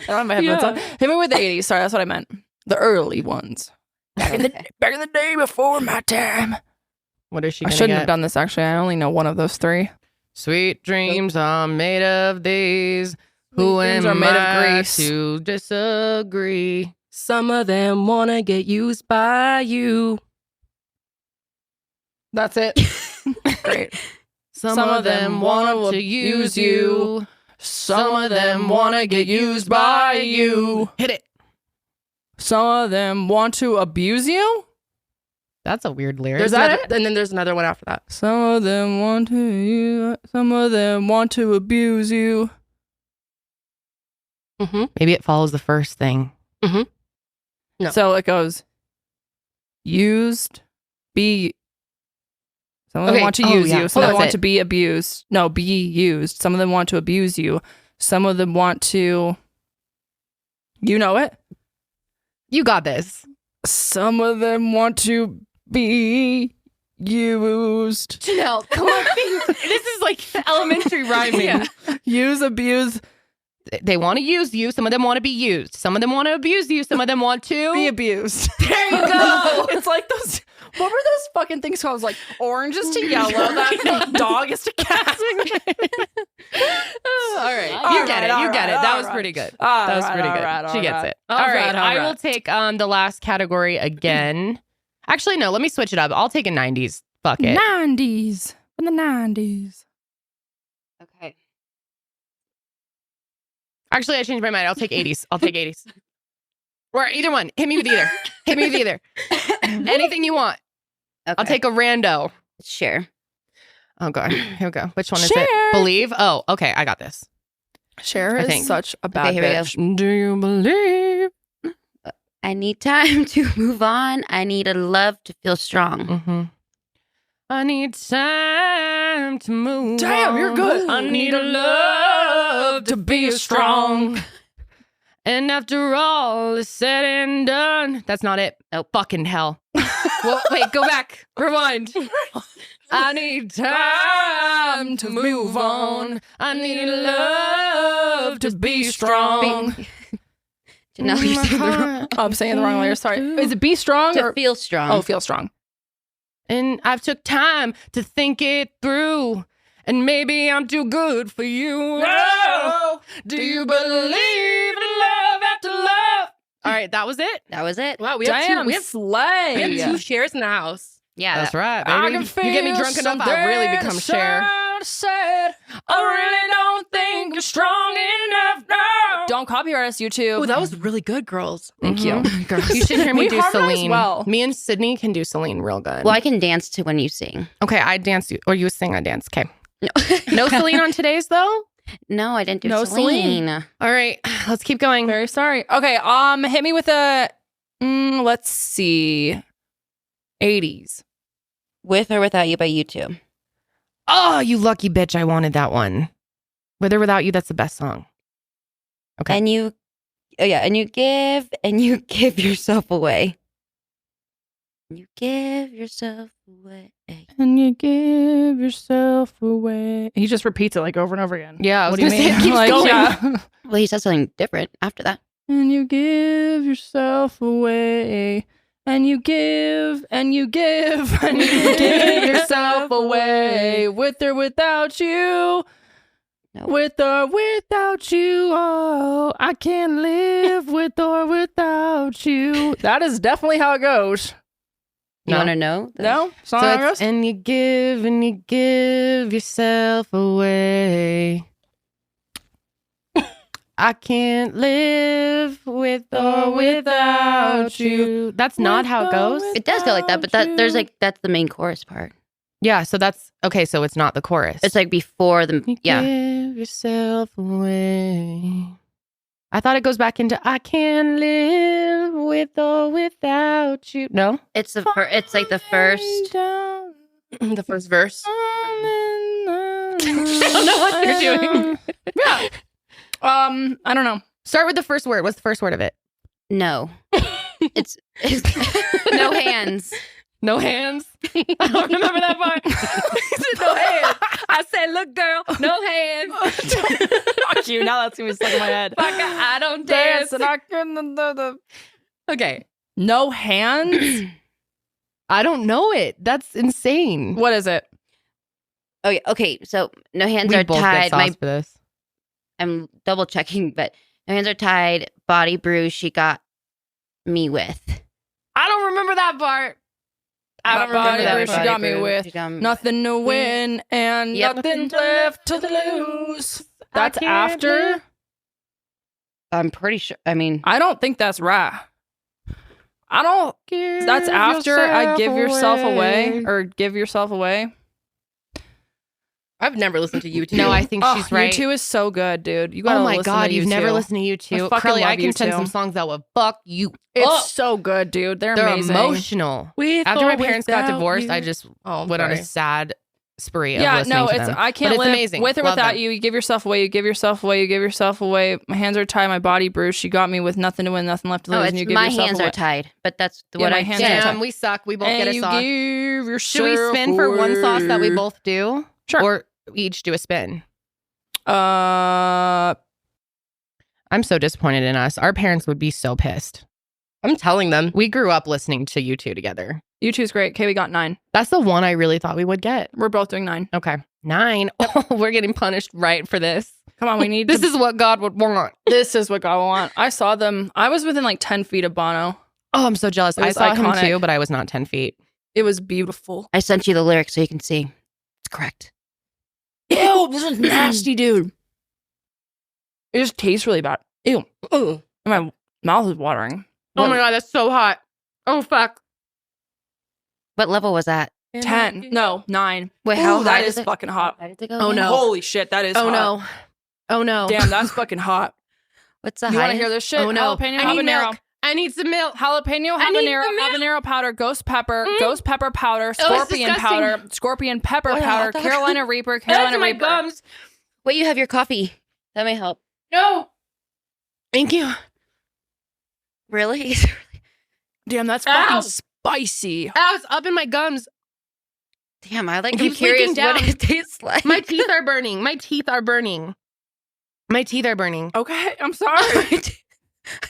don't have my headphones on. Hit me with the 80s. Sorry, that's what I meant. The early ones. Back in the day before my time. What is she I gonna shouldn't get? have done this, actually. I only know one of those three. Sweet dreams are made of these. Who dreams am are made of I grease. to disagree? Some of them wanna get used by you. That's it. Great. Some of them want to use you. Some of them want to get used by you. Hit it. Some of them want to abuse you. That's a weird lyric. There's another, and then there's another one after that. Some of them want to. Some of them want to abuse you. Mm-hmm. Maybe it follows the first thing. Mm-hmm. No. So it goes. Used. Be. Some of them Okay. want to Oh, use yeah. you. Some of That's them want it. to be abused. No, be used. Some of them want to abuse you. Some of them want to. You know it. You got this. Some of them want to be used. Janelle, come on. This is like elementary rhyming. Yeah. Use, abuse, They want to use you. Some of them want to be used. Some of them want to abuse you. Some of them want to be abused. There you go. It's like those. What were those fucking things called? It was like oranges to yellow. That dog is to cat. All right. All You right, get it. all You get it. right, That all was right. pretty good. All That was right, pretty all good. right, She all gets right. it. All All right, right. all I right. will take the last category again. Actually, no. Let me switch it up. I'll take a 90s. Fuck it. 90s. In the 90s. Okay. Actually, I changed my mind. I'll take 80s. I'll take 80s. Or either one. Hit me with either. Hit me with either. Anything you want. Okay. I'll take a rando. Share. Oh, God. Here we go. Which one is Cher. it? Believe? Oh, okay. I got this. Cher I is think. such a bad here we go. bitch. Do you believe? I need time to move on. I need a love to feel strong. Mm-hmm. I need time to move Damn, on. you're good. I need a love to be strong. And after all is said and done, that's not it. Oh, fucking hell. Well, wait, go back. Rewind. I need time to move on. I need love to be strong. Janelle, you're saying the wrong. Oh, I'm saying the wrong layer. Sorry. Is it be strong To or feel strong. oh, feel strong? And I've took time to think it through. And maybe I'm too good for you. Oh, do you believe in love after love? All right, that was it. That was it. Wow, we have Damn, two. We have slay. two shares in the house. Yeah. That's right, I baby. can You feel get me drunk enough, I'll really become Cher. Said, I really don't think you're strong enough now. Don't copyright us, YouTube. Oh, that was really good, girls. Thank you. You should hear me We do harmonize Celine. well. Me and Sydney can do Celine real good. Well, I can dance to when you sing. Okay, I dance, or you sing, I dance. Okay. No, No Celine on today's, though? no, I didn't do No Celine. All right, let's keep going. Very sorry. Okay, hit me with a, let's see, 80s. With or Without You by YouTube. Oh, you lucky bitch. I wanted that one. With or Without You, that's the best song. Okay. And you, and you give yourself away. You give yourself away. And you give yourself away. He just repeats it like over and over again. Yeah, I was What do you gonna say, mean? it keeps Like, going. yeah. Well, he says something different after that. And you give yourself away. And you give, and you give, and you give yourself away. With or without you. No. With or without you. Oh, I can't live with or without you. That is definitely how it goes. You No. want to know? No? It's not So how it it's, goes? and you give yourself away. I can't live with or without you. That's not how it goes. It does go like that, but that's the main chorus part. Yeah, so that's okay. So it's not the chorus. It's like before the You give yourself away. I thought it goes back into I can't live with or without you. No, It's like the first. The first verse. I don't know what you're doing. Yeah. I don't know. start with the first word. What's the first word of it? No. It's no hands. No hands. I don't remember that part. No hands. I said, look, girl, no hands. Fuck you. Now that's going to be stuck in my head. Fuck, I don't dance. And I can... Okay. No hands? I don't know it. That's insane. What is it? Oh, yeah. Okay. So no hands We are both tied. get sauce for this. I'm double checking, but no hands are tied. Body bruise she got me with. I don't remember that part. I don't remember that She part. got me with She got me- nothing to win and Yep. nothing left to lose. That's can't after? live. I'm pretty sure. I mean, I don't think that's right. I don't. That's after I give yourself away or give yourself away. I've never listened to U2. No, I think she's right. U2 is so good, dude. You gotta Oh my listen God, to you've U2. never listened to U2. I fucking Karelly, I love can send U2. some songs that will fuck you It's up. so good, dude. They're They're amazing. emotional. With After or my parents got without divorced, you. I just Oh, went on a sorry. sad spree of Yeah, listening no, to it's them. I can't But it's live amazing. with or Love without them. you. You give yourself away. You give yourself away. You give yourself away. My hands are tied. My body bruised. She got me with nothing to win, nothing left to lose. oh, and you it's give my yourself hands away. are tied. But that's Yeah, what my I hands are said. tied. Damn, we suck. We both And get a you sauce. give yourself Should we spin for one sauce that we away. both do? Sure. Or each do a spin? Uh, I'm so disappointed in us. Our parents would be so pissed. I'm telling them. We grew up listening to you two together. U2's great. Okay, we got 9. That's the one I really thought we would get. We're both doing 9. Okay. 9. Oh, we're getting punished right for this. Come on, we need This to, is what God would want. this is what God want. I saw them. I was within like 10 feet of Bono. Oh, I'm so jealous. It I was saw iconic. him too, but I was not 10 feet. It was beautiful. I sent you the lyrics so you can see. It's correct. Ew, this is nasty, dude. It just tastes really bad. Ew. Ooh. My mouth is watering. Oh my God, that's so hot. Oh, fuck. What level was that? 10. No, 9. Wait, Ooh, how high that does is it- fucking hot. How did it go? Oh, again? no. Holy shit, that is Oh hot. no. Oh no. Damn, that's fucking hot. What's the You want to highest? hear this shit? Oh no. Jalapeno, I need habanero. milk. I need some milk. Jalapeno, I need habanero, the milk. habanero powder, ghost pepper powder, it's scorpion disgusting. powder, scorpion pepper What a powder, hot dog. Carolina Reaper, That's Carolina in my Reaper. gums. Wait, you have your coffee. That may help. No. Thank you. Really? Damn, that's Ow. fucking spicy. Ow, it's up in my gums. Damn, I like. It I'm keeps curious leaking what down. it tastes like. My teeth are burning. My teeth are burning. My teeth are burning. Okay, I'm sorry.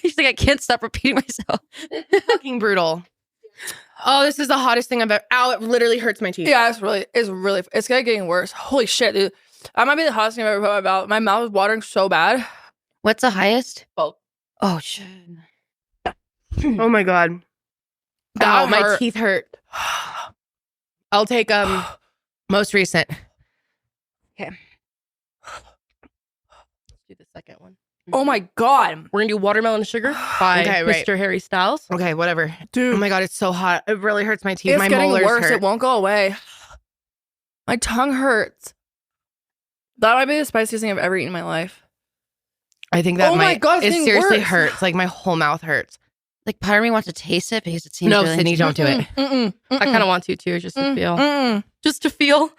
He's like, I can't stop repeating myself. Fucking brutal. Oh, this is the hottest thing I've ever. Ow, it literally hurts my teeth. Yeah, it's getting worse. Holy shit, dude. That might be the hottest thing I've ever put in my mouth. My mouth is watering so bad. What's the highest? Both. Oh shit. Oh my God. That Ow, my hurt. teeth hurt. I'll take most recent. Do the second one. Oh my god. We're gonna do Watermelon Sugar by Okay, right. Mr. Harry Styles. Okay, whatever. Dude, Oh my God, it's so hot. It really hurts my teeth. it's My getting molars worse. hurt. It won't go away. My tongue hurts. That might be the spiciest thing I've ever eaten in my life. I think that Oh my God, it's it getting seriously worse. hurts. Like my whole mouth hurts. Like part of me wants to taste it because it seems. No, really Sydney, don't do it. I kind of want to too, just to feel. Just to feel.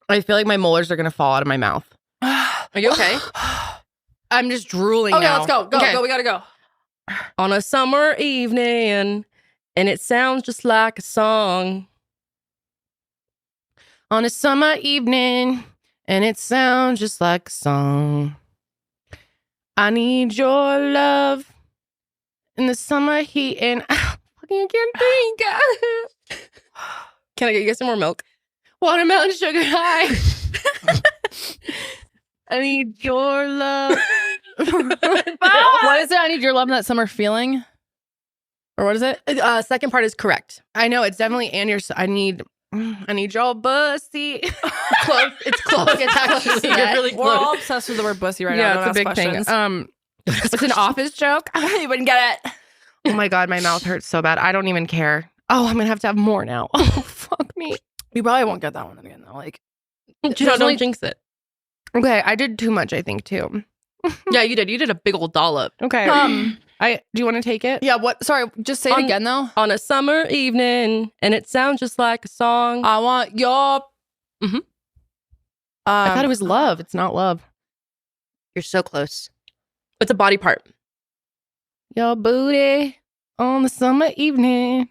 I feel like my molars are gonna fall out of my mouth. Are you okay? I'm just drooling Okay, now. let's go. Go, Okay. go. We gotta go. On a summer evening, and it sounds just like a song. On a summer evening, and it sounds just like a song. I need your love in the summer heat, and I can't think. Can I get you guys some more milk? Watermelon sugar high. I need your love. What is it? I need your love in that summer feeling. Or what is it? Second part is correct. I know it's definitely and your. I need your bussy. Close. It's close. It's actually Yeah. really We're all close. obsessed with the word bussy right now. Yeah, Don't it's a big ask questions. thing. It's an office joke. You wouldn't get it. Oh my God, my mouth hurts so bad. I don't even care. Oh, I'm gonna have more now. Oh, fuck me. You probably won't get that one again though. Like, Don't jinx it. Okay, I did too much, I think, too. Yeah, you did. You did a big old dollop. Okay. Do you want to take it? yeah. What? Sorry. Just say it On- again though. On a summer evening, and it sounds just like a song. I want your. Mhm. I thought it was love. It's not love. You're so close. It's a body part. Your booty on the summer evening.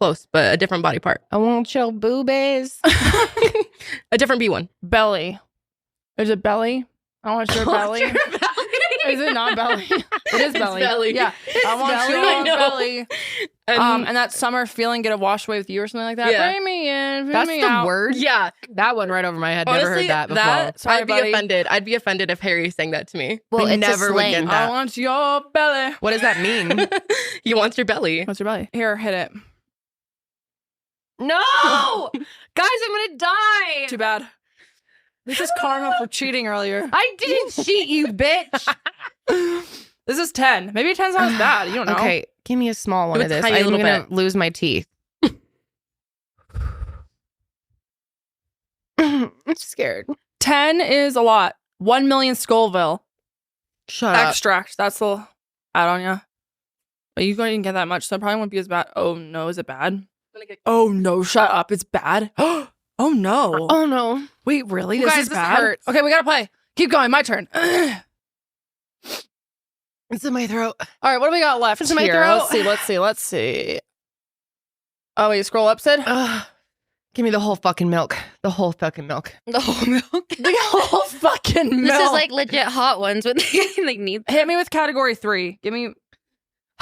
close, but a different body part. I want your boobies. A different B one. Belly. Is it belly? I want your belly. Is it not belly? It is belly. belly. Yeah. I want belly. your I know. belly. And that summer feeling, get a wash away with you or something like that. Yeah. Bring me in. Bring That's me the out. word. Yeah. That one right over my head. Never Honestly, heard that before. Sorry, I'd be buddy. offended. I'd be offended if Harry sang that to me. Well, I it's never a would slang. get that. I want your belly. What does that mean? He wants your belly. What's your belly? Here, hit it. No! Guys, I'm gonna die. Too bad. This is karma for cheating earlier. I didn't cheat, you bitch. This is 10. Maybe 10's not as bad. You don't know. Okay, give me a small one Give of a this. tiny I'm little gonna bit. lose my teeth. I'm scared. 10 is a lot. 1 million Scoville. Shut up. Extract. That's the add on ya. But you don't even get that much, so it probably won't be as bad. Oh no, is it bad? Oh no, shut up. It's bad. Oh no. Oh no. Wait, really? You This guys, is this bad? hurts. Okay, we gotta play. Keep going. My turn. It's in my throat. All right, what do we got left It's in my here? throat. Let's see. Oh, wait, scroll up, Sid. Give me the whole fucking milk. The whole fucking milk. The whole milk. The whole fucking milk. This is like legit hot ones when they like need. Hit me with category 3. Give me.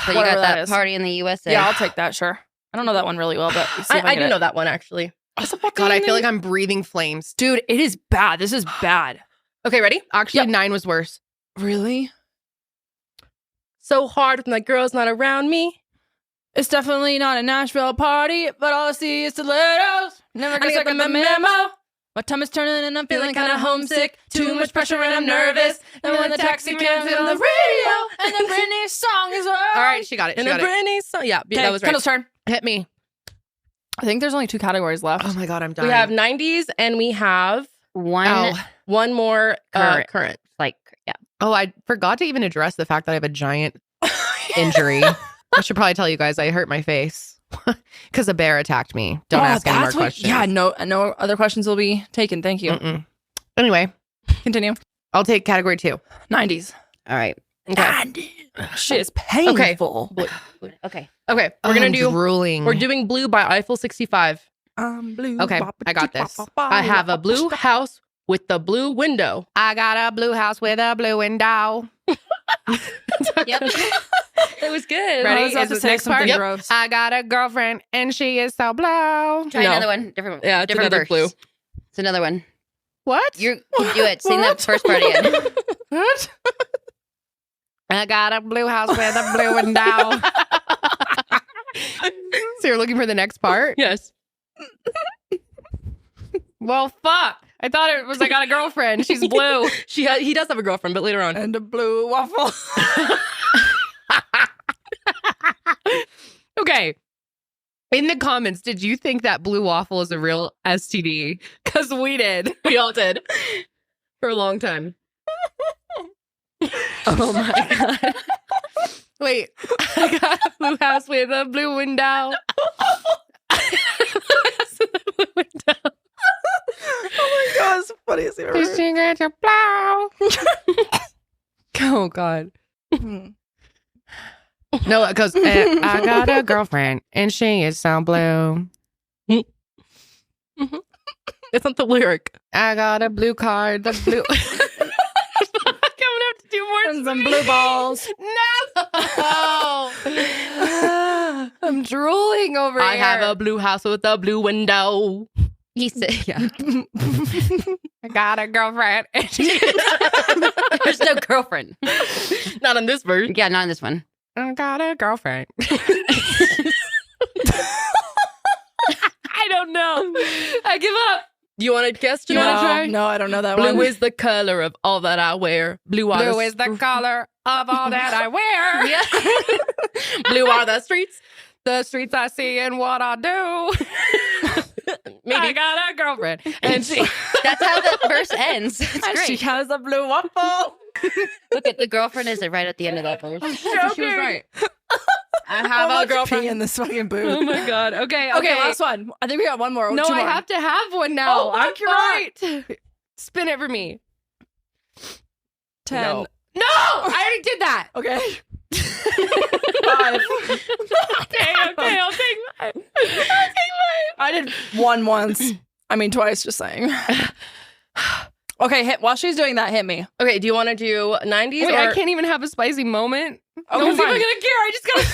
So you whatever got that that is. party in the USA. Yeah, I'll take that, sure. I don't know that one really well, but see if I get do it. know that one actually. God, I feel like I'm breathing flames. Dude, it is bad. This is bad. Okay, ready? Actually, Yep. 9 was worse. Really? So hard when that girl's not around me. It's definitely not a Nashville party, but all I see is stilettos. Never gets get like the memo. My tummy is turning and I'm feeling kind of homesick. Too much pressure and I'm nervous. And when the taxi comes on the radio and the Britney song is on. All right, she got it. She And a got it. Britney song. Yeah, Okay, that was right. Kendall's turn. Hit me. I think there's only 2 categories left. Oh my God, I'm dying. We have 90s and we have One one more current. like yeah. Oh, I forgot to even address the fact that I have a giant injury. I should probably tell you guys I hurt my face because a bear attacked me. Don't ask any more that's what- questions. Yeah, no other questions will be taken. Thank you. Mm-mm. Anyway, Continue. I'll take category 2. 90s. All right. Okay. Shit is painful. Okay. Okay. We're gonna do. drooling. We're doing Blue by Eiffel 65. I'm blue. Okay, I got this. I have a blue house with the blue window. I got a blue house with a blue window. Yep. It was good. Ready? I was about Is to this say next something part? Yep. gross. I got a girlfriend and she is so blue. Try No. another one. Different. Yeah, it's different another verse. blue. It's another one. What? You can do it. Sing that first part again. What? I got a blue house with a blue window. So you're looking for the next part? Yes. Well, fuck. I thought it was I got a girlfriend. She's blue. He does have a girlfriend, but later on. And a blue waffle. Okay. In the comments, did you think that blue waffle is a real STD? Because we did. We all did. For a long time. Oh my God. Wait. I got a blue house with a blue window. Oh my god, it's the funniest thing I've ever heard. Fishing at your plow. Oh god. No, because I got a girlfriend and she is so blue. It's not the lyric. I got a blue card. The blue. I'm gonna have to do more. And some blue balls. No. I'm drooling over I here. have a blue house with a blue window. He said, yeah. I got a girlfriend. And There's no girlfriend. Not on this verse. Yeah, not in this one. I got a girlfriend. I don't know. I give up. You want to guess? Do you no, want to try? no, I don't know that Blue one. is the color of all that I wear. Blue are Blue is the color of all that I wear. Yeah. Blue are the streets. The streets I see and what I do. Maybe. I got a girlfriend. And she That's how the verse ends. It's And she great. has a blue waffle. Look at the girlfriend is right at the end of that verse. she was right. I have a girlfriend. in this fucking booth. Oh my God. Okay. Okay, last one. I think we got one more. No, two I more. have to have one now. Oh, my You're right. Spin it for me. 10. No. I already did that. Okay. 5. Okay. Okay, I'll take mine. I did one once. I mean, twice, just saying. Okay, while she's doing that, hit me. Okay, do you want to do 90s? Wait, or... I can't even have a spicy moment. Okay, Nobody's fine. even gonna care. I just gotta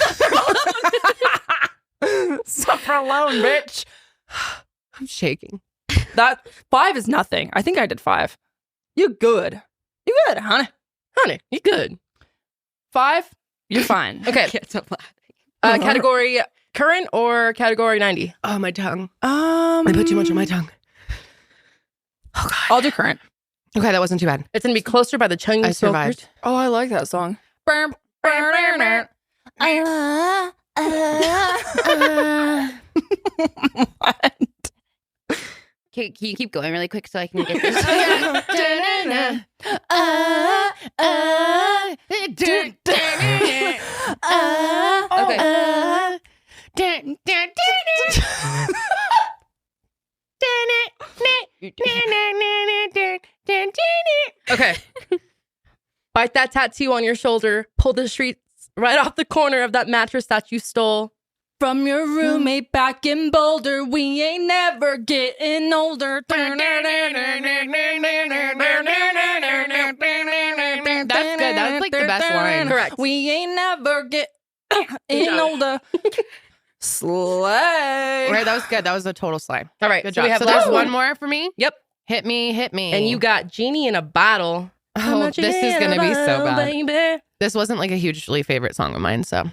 suffer. Suffer alone, bitch. I'm shaking. That 5 is nothing. I think I did 5. You good. You good, honey. Honey, you good. 5, you're fine. Okay. Can't stop laughing. Category current or category 90? Oh, my tongue. I put too much on my tongue. Oh, God. I'll do current. Okay, that wasn't too bad. It's gonna be Closer by the Chung I survived. Smokers. Oh, I like that song. Can you keep going really quick so I can get this? Okay. Bite that tattoo on your shoulder. Pull the streets right off the corner of that mattress that you stole. From your roommate back in Boulder, we ain't never getting older. That's good. That's like the best line. Correct. We ain't never getting older. Slay. Right, that was good. That was a total slide. All right. Good so job. we have So there's last one more for me? Yep. Hit me. And you got Genie in a Bottle. Oh, this is going to be so bad. Baby. This wasn't like a hugely favorite song of mine, so.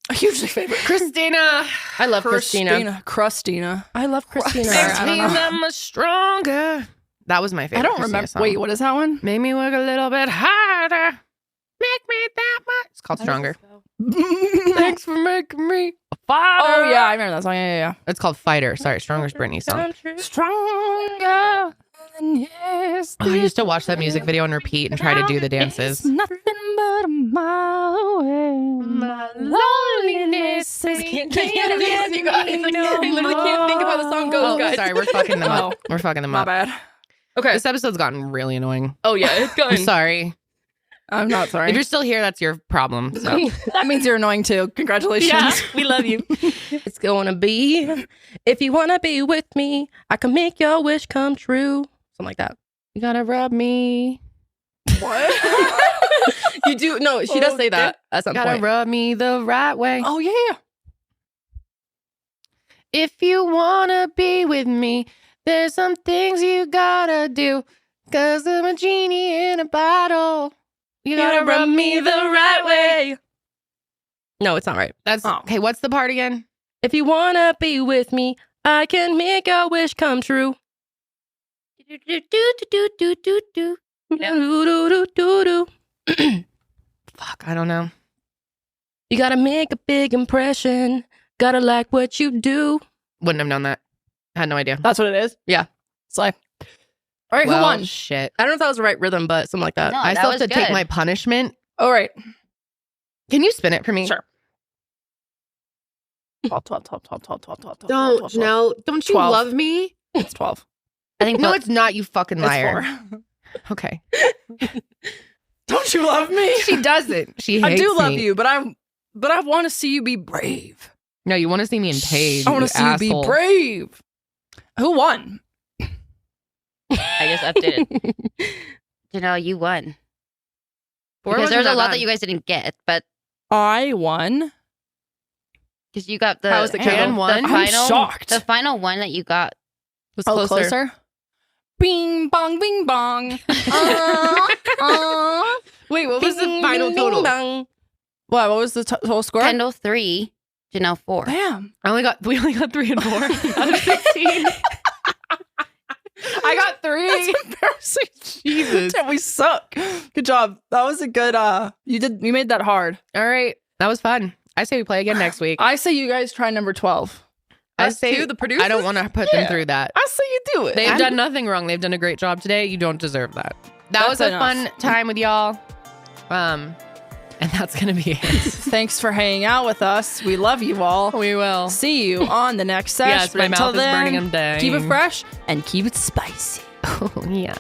A hugely favorite. Christina. I love Christina. Crustina. I love Christina. Sorry, I don't know. I'm a stronger. That was my favorite. I don't Christina remember. song. Wait, what is that one? Make me work a little bit harder. Make me that much. It's called Stronger. Thanks for making me a fighter. Oh, yeah, I remember that song. Yeah. It's called Fighter. Sorry, Stronger's Britney's song. Stronger than yesterday. Oh, I used to watch that music video and repeat and try to do the dances. It's nothing but a mile away. My loneliness is Can't you guys? It's like, I literally can't think of how the song goes, Oh, guys. sorry, we're fucking them up. We're fucking them My up. bad. Okay. This episode's gotten really annoying. Oh, yeah, it's I'm going. sorry. I'm not sorry. If you're still here, that's your problem. So. That means you're annoying too. Congratulations. Yeah, we love you. It's gonna be, if you wanna be with me, I can make your wish come true. Something like that. You gotta rub me. What? You do? No, she does say that at some Gotta point. rub me the right way. Oh, yeah. If you wanna be with me, there's some things you gotta do. 'Cause I'm a genie in a bottle. You gotta rub me the right way. No, it's not right. That's okay. What's the part again? If you wanna be with me, I can make your wish come true. Fuck, I don't know. You gotta make a big impression. Gotta like what you do. Wouldn't have known that. Had no idea. That's what it is? Yeah. Slay. All right, Well, who won? shit. I don't know if that was the right rhythm, but something like that. No, I that still have was to take good. my punishment. All right. Can you spin it for me? Sure. 12. Don't, no. Don't you 12. love me? It's 12. I think No, both- it's not, you fucking liar. It's 4. Okay. Don't you love me? She doesn't. She hates I do love me. you, but I want to see you be brave. No, you want to see me in pain. I want to see you be brave. Who won? I just updated. Janelle, you won. Four Because there was a wasn't lot bad. that you guys didn't get, but I won. because you got the How was it, Kendall? And one? the I'm final, shocked. the final one that you got. was Oh, closer. Bing bong, bing bong. Wait, what was the final total? What was the total score? Kendall 3, Janelle 4. Damn. We only got 3 and 4 out of 16. I got 3. That's embarrassing. Jesus. Damn, we suck. Good job. That was a good you made that hard. All right. That was fun. I say we play again next week. I say you guys try number 12. I Us say too, the producers? I don't want to put them through that. I say you do it. They've done nothing wrong. They've done a great job today. You don't deserve that. That was That's a enough. fun time with y'all. And that's going to be it. Thanks for hanging out with us. We love you all. We will. See you on the next session. Yes, my Until mouth is burning then, and dying. keep it fresh and keep it spicy. Oh, yes.